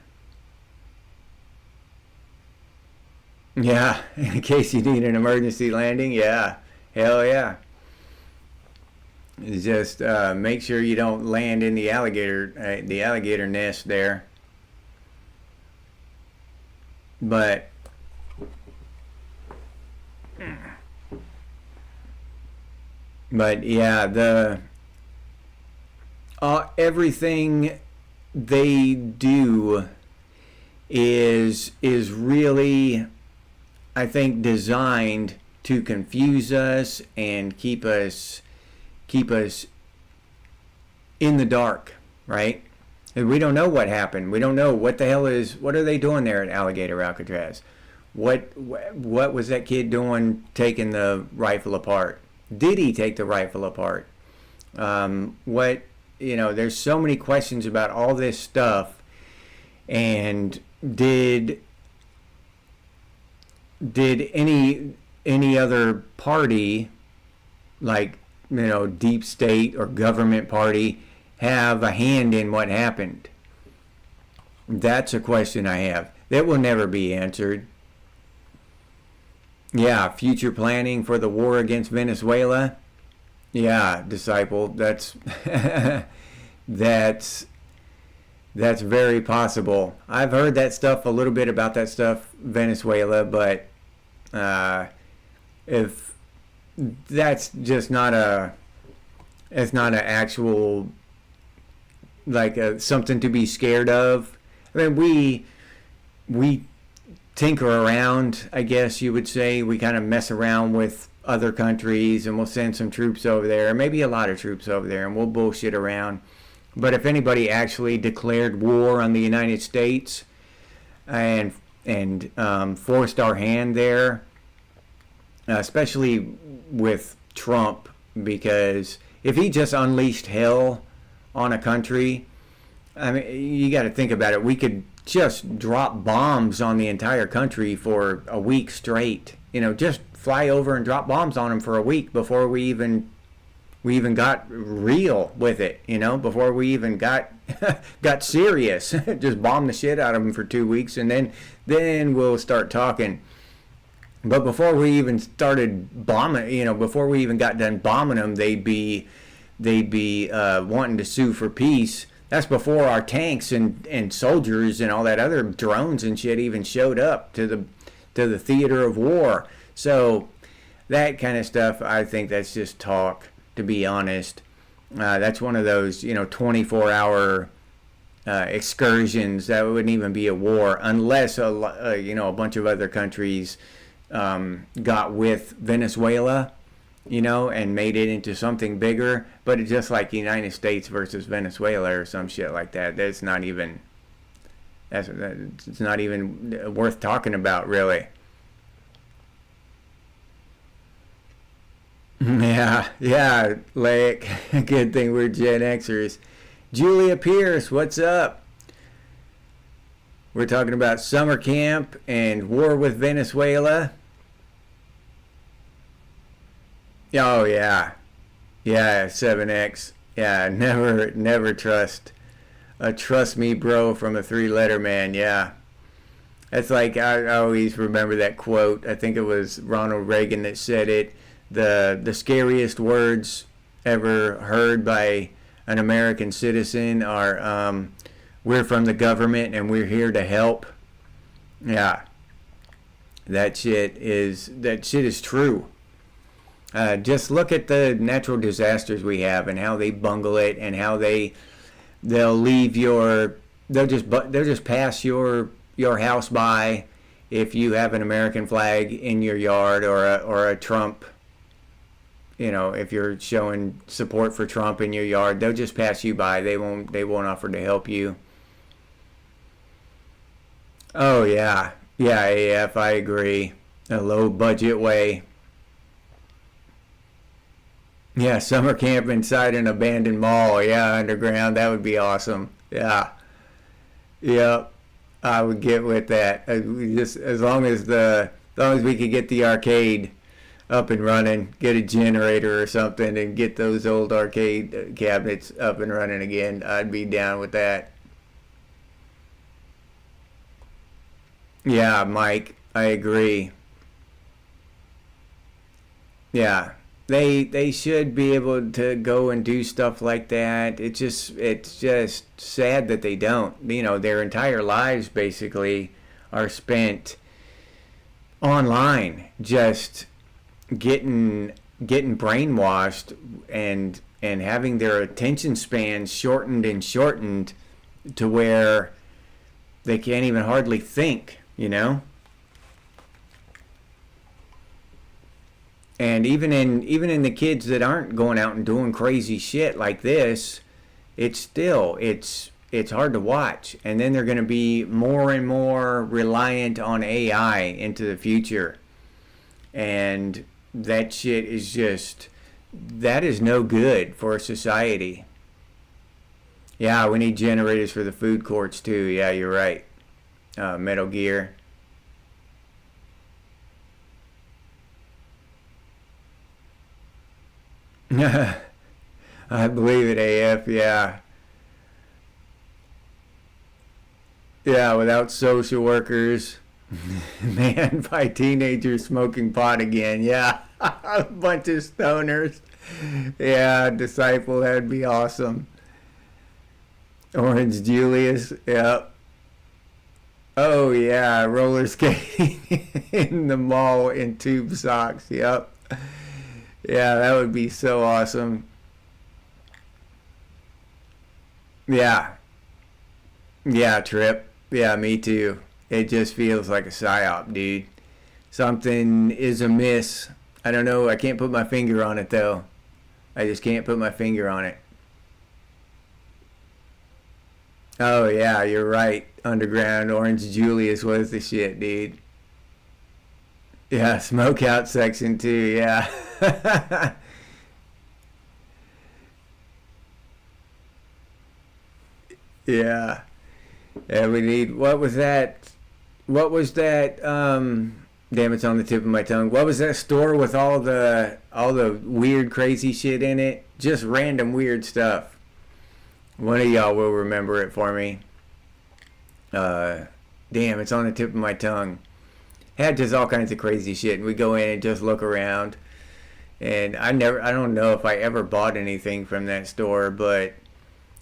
Yeah, in case you need an emergency landing, yeah, hell yeah. Just make sure you don't land in the alligator nest there. But yeah, everything they do is really, I think, designed to confuse us and keep us in the dark, right? And we don't know what happened. We don't know what are they doing there at Alligator Alcatraz? What was that kid doing taking the rifle apart? Did he take the rifle apart? There's so many questions about all this stuff. And did any other party, like, you know, deep state or government party, have a hand in what happened? That's a question I have that will never be answered. Yeah, future planning for the war against Venezuela. Yeah, disciple, that's that's very possible. I've heard that stuff, a little bit about that stuff, Venezuela, but if that's just not it's not an actual, like, something to be scared of. I mean, we tinker around, I guess you would say. We kind of mess around with other countries, and we'll send some troops over there, maybe a lot of troops over there, and we'll bullshit around. But if anybody actually declared war on the United States and forced our hand there, especially with Trump, because if he just unleashed hell on a country, I mean, you got to think about it. We could just drop bombs on the entire country for a week straight. You know, just fly over and drop bombs on them for a week before we even we even got real with it, before we even got got serious. Just bomb the shit out of them for 2 weeks, and then we'll start talking. But before we even started bombing, before we even got done bombing them, they'd be wanting to sue for peace. That's before our tanks and soldiers and all that other drones and shit even showed up to the theater of war. So that kind of stuff, I think that's just talk, to be honest. That's one of those 24-hour excursions that wouldn't even be a war unless a bunch of other countries got with Venezuela, and made it into something bigger. But it's just like United States versus Venezuela or some shit like that. It's not even worth talking about, really. Yeah, like, good thing we're Gen Xers. Julia Pierce, what's up? We're talking about summer camp and war with Venezuela. Oh yeah, 7X. Yeah, never trust a trust me bro from a 3-letter man. Yeah, that's like, I always remember that quote. I think it was Ronald Reagan that said it. The scariest words ever heard by an American citizen are, we're from the government and we're here to help. Yeah, that shit is true. Just look at the natural disasters we have and how they bungle it, and how they'll just pass your house by if you have an American flag in your yard, or a Trump. If you're showing support for Trump in your yard, they'll just pass you by. They won't offer to help you. Oh yeah, AF, I agree. A low budget way. Yeah, summer camp inside an abandoned mall. Yeah, underground. That would be awesome. Yeah. Yep. I would get with that. Just as long as we could get the arcade up and running, get a generator or something, and get those old arcade cabinets up and running again, I'd be down with that. Yeah, Mike, I agree. Yeah. They should be able to go and do stuff like that. It's just sad that they don't. Their entire lives basically are spent online, just getting brainwashed and having their attention spans shortened to where they can't even hardly think. And even in the kids that aren't going out and doing crazy shit like this, it's hard to watch. And then they're going to be more and more reliant on AI into the future. And that shit that is no good for society. Yeah, we need generators for the food courts too. Yeah, you're right. Metal Gear. I believe it, AF. Yeah. Yeah, without social workers. Man, by teenagers smoking pot again. Yeah. A bunch of stoners. Yeah, Disciple, that'd be awesome. Orange Julius. Yep. Oh, yeah. Roller skating in the mall in tube socks. Yep. Yeah, that would be so awesome. Yeah. Yeah, Trip. Yeah, me too. It just feels like a psyop, dude. Something is amiss. I don't know. I can't put my finger on it, though. I just can't put my finger on it. Oh, yeah, you're right. Underground Orange Julius was the shit, dude. Yeah, smokeout section, too. Yeah. Yeah. Yeah, we need, what was that? Damn, it's on the tip of my tongue. What was that store with all the weird, crazy shit in it? Just random weird stuff. One of y'all will remember it for me. Damn, it's on the tip of my tongue. Had just all kinds of crazy shit, and we go in and just look around. And I don't know if I ever bought anything from that store, but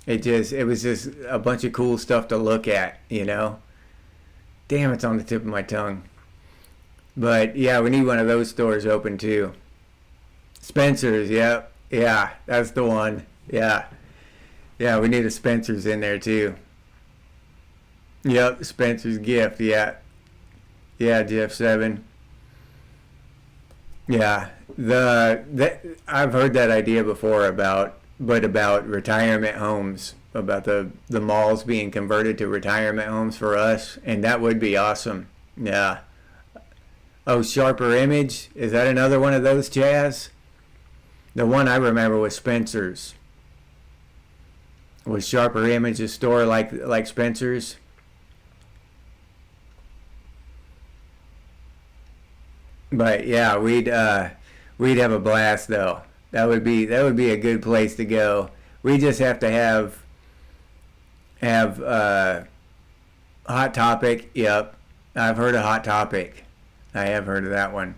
it was just a bunch of cool stuff to look at, you know. Damn, it's on the tip of my tongue. But yeah, we need one of those stores open too. Spencer's, yep. Yeah, that's the one. Yeah. Yeah, we need a Spencer's in there too. Yep, Spencer's Gift, yeah. Yeah, Jeff 7. Yeah. I've heard that idea before about retirement homes, about the malls being converted to retirement homes for us, and that would be awesome. Yeah. Oh, Sharper Image, is that another one of those, Chaz? The one I remember was Spencer's. Was Sharper Image a store like Spencer's? But yeah, we'd have a blast though. That would be a good place to go. We just have to have Hot Topic. Yep, I've heard of Hot Topic. I have heard of that one.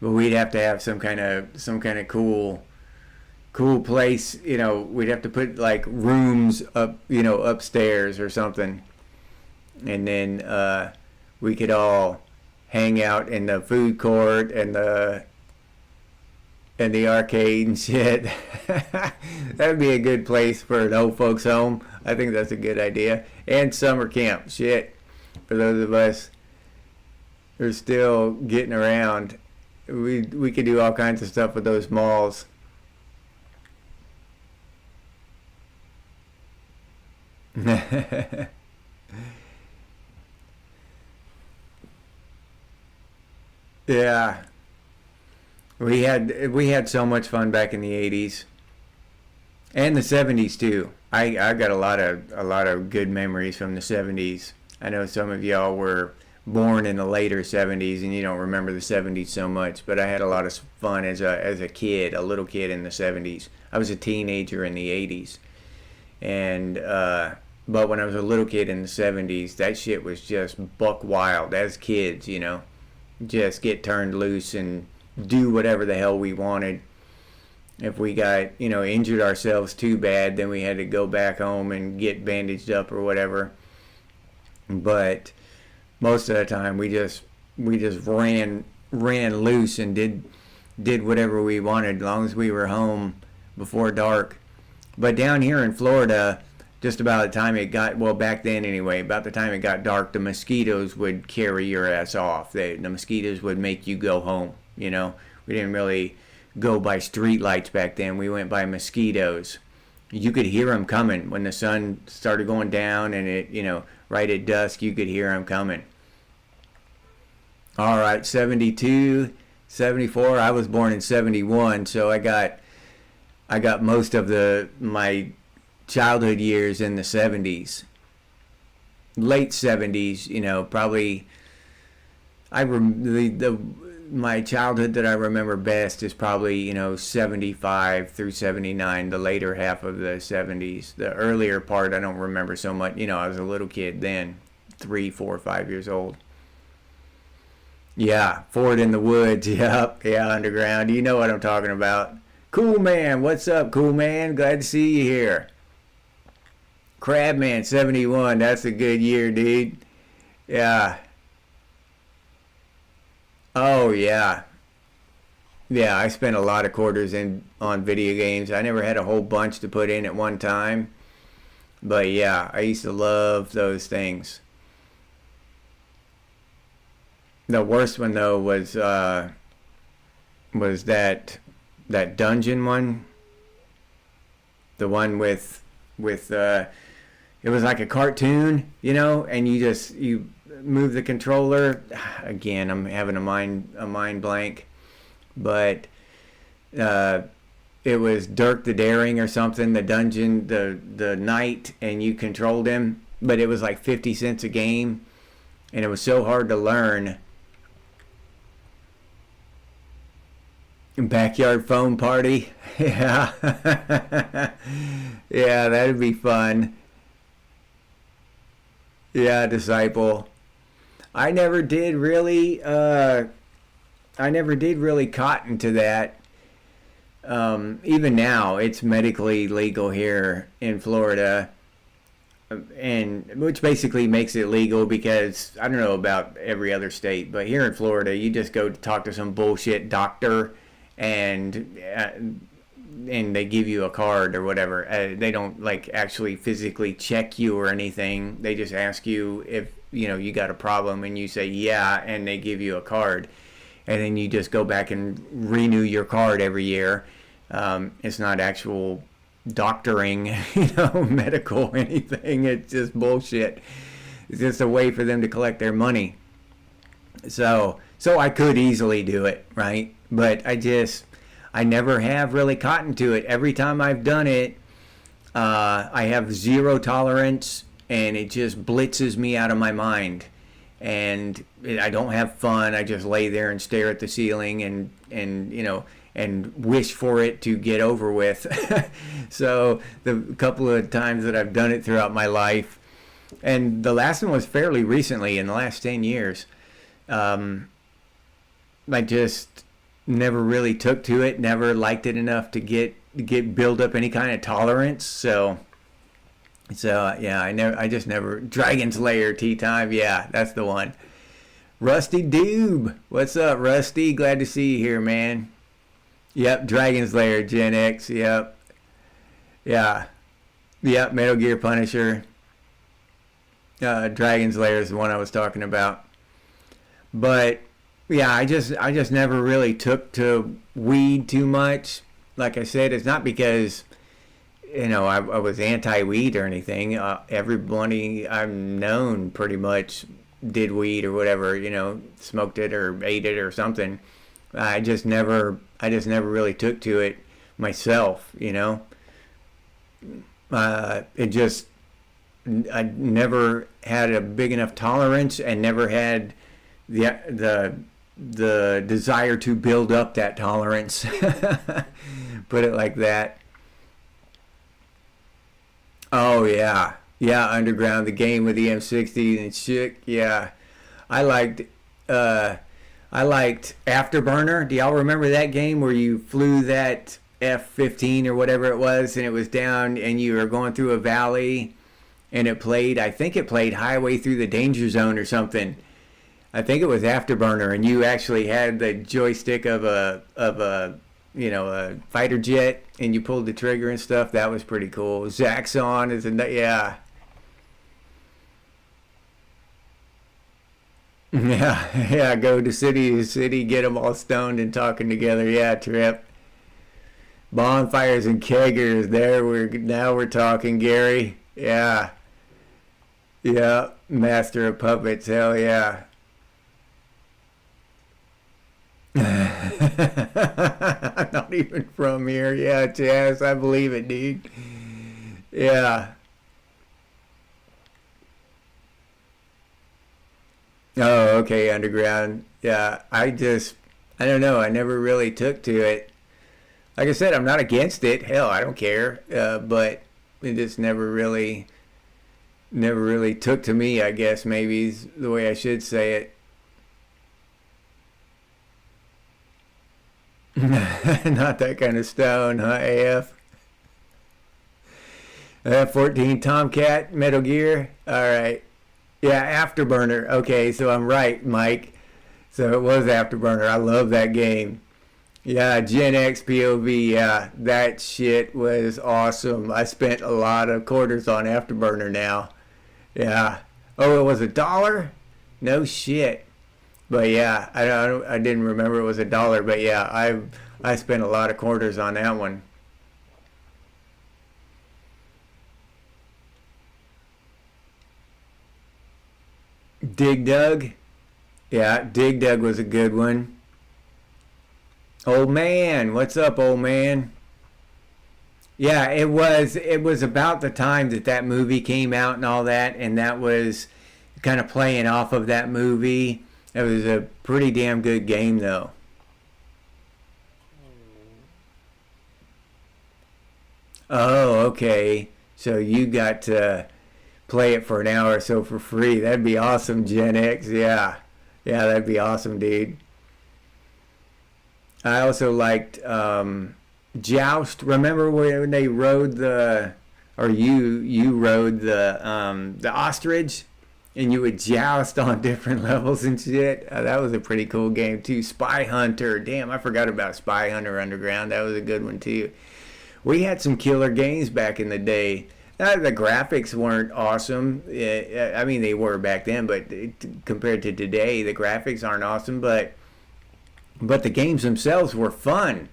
But we'd have to have some kind of cool place. You know, we'd have to put like rooms up, you know, upstairs or something, and then we could all hang out in the food court and the arcade and shit. That'd be a good place for an old folks home. I think that's a good idea. And summer camp, shit. For those of us who are still getting around, we could do all kinds of stuff with those malls. Yeah. We had so much fun back in the 80s and the 70s too. I got a lot of good memories from the 70s. I know some of y'all were born in the later 70s and you don't remember the 70s so much, but I had a lot of fun as a kid, a little kid in the 70s. I was a teenager in the 80s. And but when I was a little kid in the 70s, that shit was just buck wild as kids, you know. Just get turned loose and do whatever the hell we wanted. If we got, you know, injured ourselves too bad, then we had to go back home and get bandaged up or whatever. But most of the time we just ran loose and did whatever we wanted as long as we were home before dark. But down here in Florida, just about the time it got, well, back then anyway, about the time it got dark, the mosquitoes would carry your ass off. The mosquitoes would make you go home, you know. We didn't really go by street lights back then. We went by mosquitoes. You could hear them coming when the sun started going down, and it, you know, right at dusk, you could hear them coming. All right, 72, 74. I was born in 71, so I got most of my childhood years in the 70s, late 70s, you know, probably. My childhood that I remember best is probably, you know, 75 through 79, the later half of the 70s. The earlier part I don't remember so much. You know, I was a little kid then, 3, 4, 5 years old. Yeah, Ford in the Woods. Yep, yeah, Underground. You know what I'm talking about. Cool Man, what's up, Cool Man? Glad to see you here. Crabman 71, that's a good year, dude. Yeah. Oh yeah. Yeah, I spent a lot of quarters on video games. I never had a whole bunch to put in at one time. But yeah, I used to love those things. The worst one though was that dungeon one. The one with it was like a cartoon, you know, and you move the controller. Again, I'm having a mind blank, but it was Dirk the Daring or something. The dungeon, the knight, and you controlled him, but it was like 50 cents a game, and it was so hard to learn. Backyard phone party. Yeah. Yeah, that'd be fun. Yeah, disciple. I never did really I never did really cotton to that. Even now, it's medically legal here in Florida, and which basically makes it legal because I don't know about every other state, but here in Florida, you just go to talk to some bullshit doctor, and uh, and they give you a card or whatever. They don't like actually physically check you or anything. They just ask you if you got a problem, and you say yeah, and they give you a card, and then you just go back and renew your card every year. It's not actual doctoring, medical anything. It's just bullshit. It's just a way for them to collect their money. So I could easily do it, right? But I never have really cottoned to it. Every time I've done it, I have zero tolerance, and it just blitzes me out of my mind. And I don't have fun. I just lay there and stare at the ceiling and wish for it to get over with. So the couple of times that I've done it throughout my life, and the last one was fairly recently, in the last 10 years, I just never really took to it, never liked it enough to build up any kind of tolerance. So yeah, I just never. Dragon Slayer tea time, yeah, that's the one. Rusty Doob, what's up, Rusty? Glad to see you here, man. Yep, Dragon Slayer Gen X. Yep, yeah, yep. Metal Gear Punisher. Dragon Slayer is the one I was talking about. But yeah, I just never really took to weed too much. Like I said, it's not because I was anti-weed or anything. Everybody I've known pretty much did weed or whatever, smoked it or ate it or something. I just never really took to it myself. I never had a big enough tolerance, and never had the desire to build up that tolerance. Put it like that. Oh yeah, yeah. Underground, the game with the M60 and shit. Yeah, I liked. I liked Afterburner. Do y'all remember that game where you flew that F-15 or whatever it was, and it was down, and you were going through a valley, and it played. I think it played Highway Through the Danger Zone or something. I think it was Afterburner, and you actually had the joystick of a fighter jet, and you pulled the trigger and stuff. That was pretty cool. Zaxxon is yeah. Yeah, yeah, go to city to city, get them all stoned and talking together. Yeah, Trip. Bonfires and keggers. Now we're talking, Gary. Yeah. Yeah, Master of Puppets. Hell yeah. I'm not even from here. Yeah, Chaz, I believe it, dude. Yeah. Oh, okay, underground. Yeah, I don't know. I never really took to it. Like I said, I'm not against it. Hell, I don't care. But it just never really took to me, I guess, maybe is the way I should say it. Not that kind of stone, huh, AF? 14 Tomcat, Metal Gear. All right. Yeah, Afterburner. Okay, so I'm right, Mike. So it was Afterburner. I love that game. Yeah, Gen X POV. Yeah, that shit was awesome. I spent a lot of quarters on Afterburner now. Yeah. Oh, it was $1? No shit. But yeah, I didn't remember it was $1. But yeah, I spent a lot of quarters on that one. Dig Dug. Yeah, Dig Dug was a good one. Old man, what's up, old man? Yeah, it was about the time that movie came out and all that, and that was kind of playing off of that movie. It was a pretty damn good game though. Oh, okay. So you got to play it for an hour or so for free. That'd be awesome, Gen X. Yeah. Yeah, that'd be awesome, dude. I also liked Joust. Remember when they rode or you rode the ostrich, and you would joust on different levels and shit. That was a pretty cool game too. Spy Hunter. Damn, I forgot about Spy Hunter Underground. That was a good one too. We had some killer games back in the day. The graphics weren't awesome. I mean, they were back then, but compared to today, the graphics aren't awesome. But the games themselves were fun.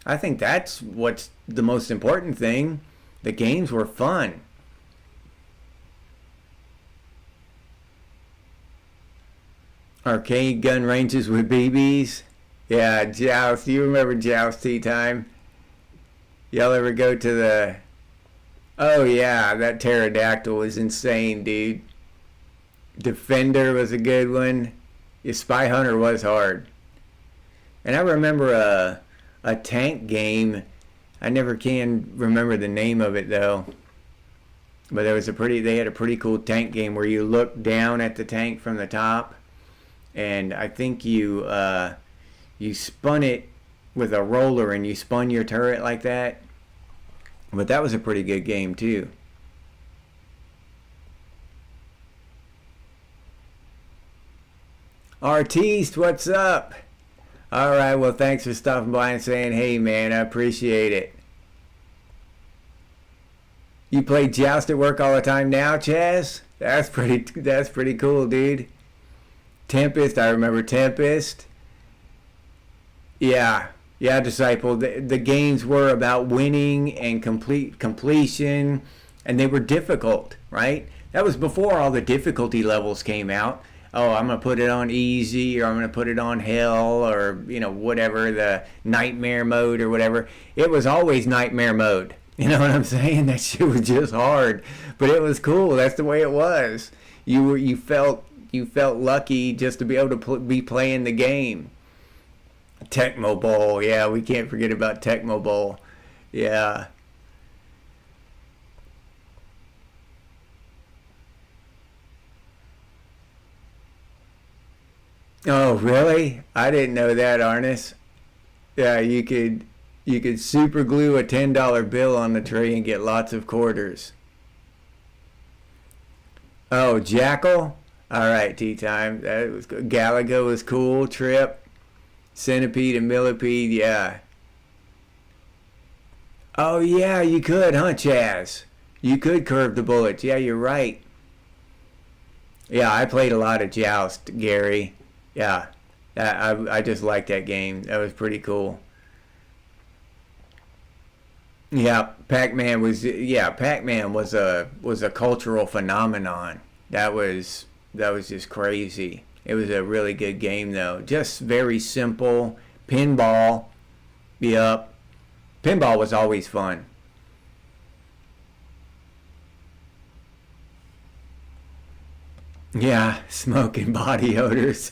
I think that's what's the most important thing. The games were fun. Arcade gun ranges with BBs. Yeah, Joust. You remember Joust Tea Time? Y'all ever go to the... Oh yeah, that pterodactyl was insane, dude. Defender was a good one. Yeah, Spy Hunter was hard. And I remember a tank game. I never can remember the name of it though. But they had a pretty cool tank game where you look down at the tank from the top, and I think you spun it with a roller, and you spun your turret like that. But that was a pretty good game too. Artiste, what's up? All right, well, thanks for stopping by and saying, hey, man, I appreciate it. You play Joust at work all the time now, Chaz? That's pretty cool, dude. Tempest, I remember Tempest. Yeah, yeah, Disciple. The games were about winning and completion, and they were difficult, right? That was before all the difficulty levels came out. Oh, I'm going to put it on easy, or I'm going to put it on hell, or, whatever, the nightmare mode or whatever. It was always nightmare mode. You know what I'm saying? That shit was just hard, but it was cool. That's the way it was. You felt lucky just to be able to be playing the game. Tecmo Bowl, yeah, we can't forget about Tecmo Bowl. Yeah. Oh, really? I didn't know that, Arnis. Yeah, you could super glue a $10 bill on the tray and get lots of quarters. Oh, Jackal? All right, tea time. That was good. Galaga was cool. Trip, Centipede and Millipede, yeah. Oh yeah, you could, huh, Chaz? You could curve the bullets. Yeah, you're right. Yeah, I played a lot of Joust, Gary. Yeah, I just liked that game. That was pretty cool. Yeah, Pac-Man was a cultural phenomenon. That was just crazy. It was a really good game though. Just very simple. Pinball. Yep. Pinball was always fun. Yeah, smoke and body odors.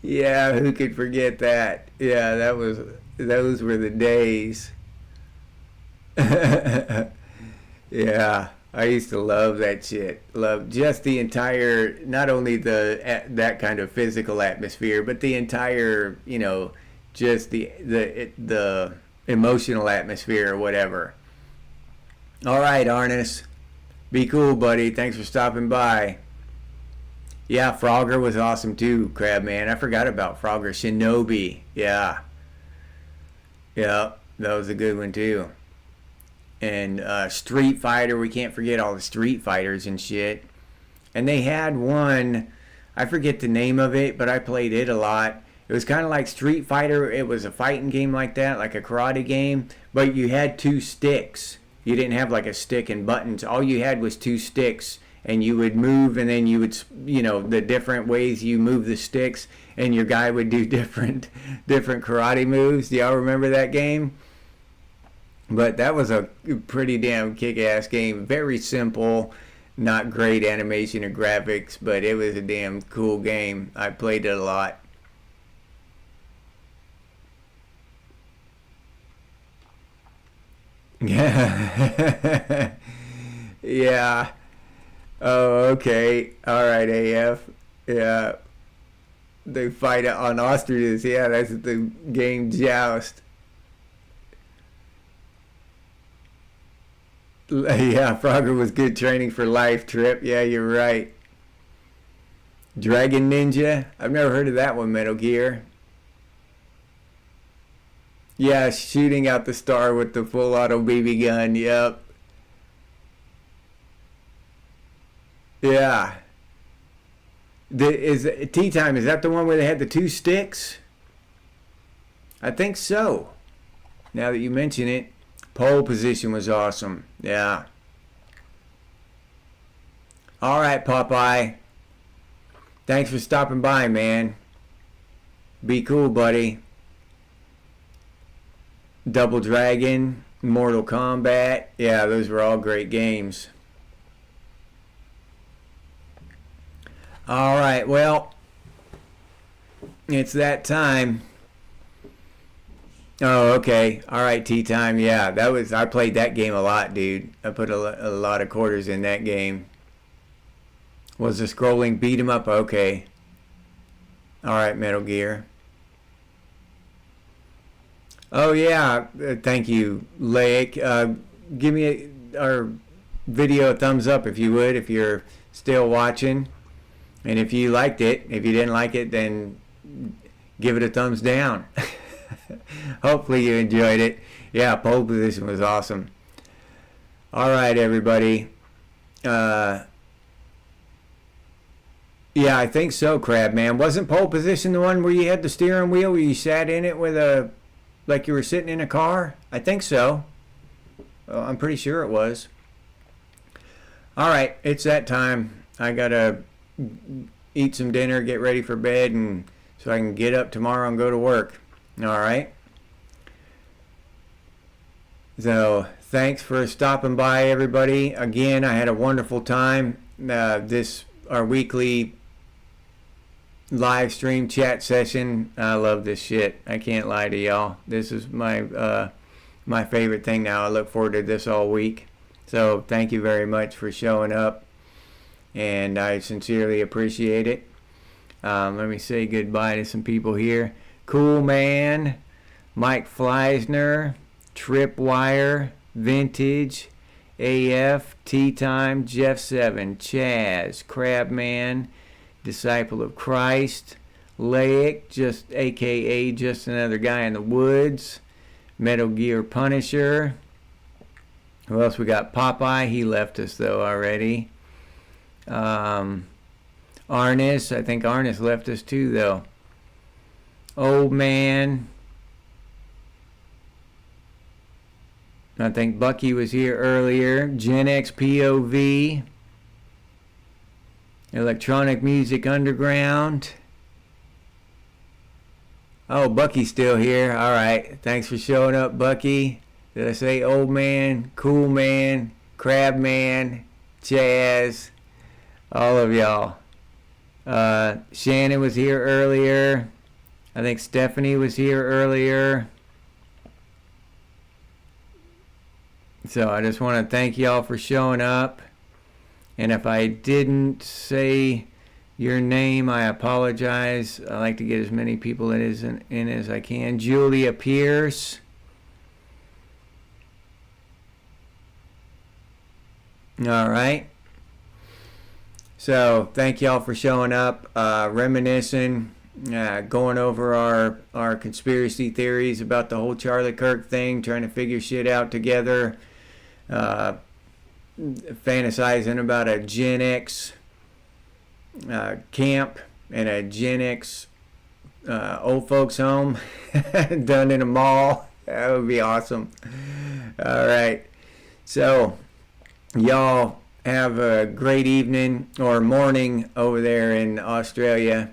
Yeah, who could forget that? Yeah, those were the days. Yeah, I used to love that shit. Love just the entire, not only that kind of physical atmosphere, but the entire, just the emotional atmosphere or whatever. All right, Arnis, be cool, buddy. Thanks for stopping by. Yeah, Frogger was awesome too, Crab Man. I forgot about Frogger. Shinobi. Yeah. Yeah, that was a good one too. And Street Fighter, we can't forget all the Street Fighters and shit. And they had one, I forget the name of it, but I played it a lot. It was kind of like Street Fighter. It was a fighting game like that, like a karate game, but you had two sticks. You didn't have like a stick and buttons. All you had was two sticks, and you would move, and then you would, the different ways you move the sticks, and your guy would do different karate moves. Do y'all remember that game? But that was a pretty damn kick-ass game. Very simple, not great animation or graphics, but it was a damn cool game. I played it a lot. Yeah. Yeah. Oh, okay. All right, AF. Yeah. They fight on ostriches. Yeah, that's the game Joust. Yeah, Frogger was good training for life. Trip. Yeah, you're right. Dragon Ninja. I've never heard of that one, Metal Gear. Yeah, shooting out the star with the full auto BB gun. Yep. Yeah. Is Tea Time, is that the one where they had the two sticks? I think so. Now that you mention it, pole position was awesome. Yeah. All right, Popeye. Thanks for stopping by, man. Be cool, buddy. Double Dragon, Mortal Kombat. Yeah, those were all great games. All right, well, it's that time. Oh, okay. All right, Tea Time. Yeah, I played that game a lot, dude. I put a lot of quarters in that game. Was the scrolling beat 'em up? Okay. All right, Metal Gear. Oh yeah, thank you, Lake. Give me our video a thumbs up if you would, if you're still watching, and if you liked it. If you didn't like it, then give it a thumbs down. Hopefully you enjoyed it. Yeah, pole position was awesome. All right, everybody. Yeah, I think so, Crab Man. Wasn't pole position the one where you had the steering wheel, where you sat in it with like you were sitting in a car? I think so. Well, I'm pretty sure it was. All right, it's that time. I gotta eat some dinner, get ready for bed, and so I can get up tomorrow and go to work. All right. So thanks for stopping by, everybody. Again, I had a wonderful time. Our weekly live stream chat session. I love this shit. I can't lie to y'all. This is my favorite thing now. I look forward to this all week. So thank you very much for showing up, and I sincerely appreciate it. Let me say goodbye to some people here. Cool Man, Mike Fleisner, Tripwire, Vintage, AF, Tea Time, Jeff 7, Chaz, Crabman, Disciple of Christ, Laic, just aka just another guy in the woods, Metal Gear Punisher. Who else we got? Popeye, he left us though already. Arnis, I think Arnis left us too though. Old Man. I think Bucky was here earlier. Gen X POV. Electronic Music Underground. Oh, Bucky's still here. All right. Thanks for showing up, Bucky. Did I say Old Man, Cool Man, Crab Man, Chaz, all of y'all. Shannon was here earlier. I think Stephanie was here earlier. So I just want to thank y'all for showing up. And if I didn't say your name, I apologize. I like to get as many people in as I can. Julia Pierce. All right. So thank y'all for showing up, reminiscing, going over our conspiracy theories about the whole Charlie Kirk thing, trying to figure shit out together. Fantasizing about a Gen X camp and a Gen X old folks home done in a mall. That would be awesome. All right. So y'all have a great evening or morning over there in Australia.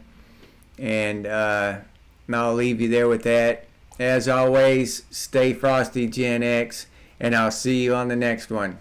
And I'll leave you there with that. As always, stay frosty, Gen X. And I'll see you on the next one.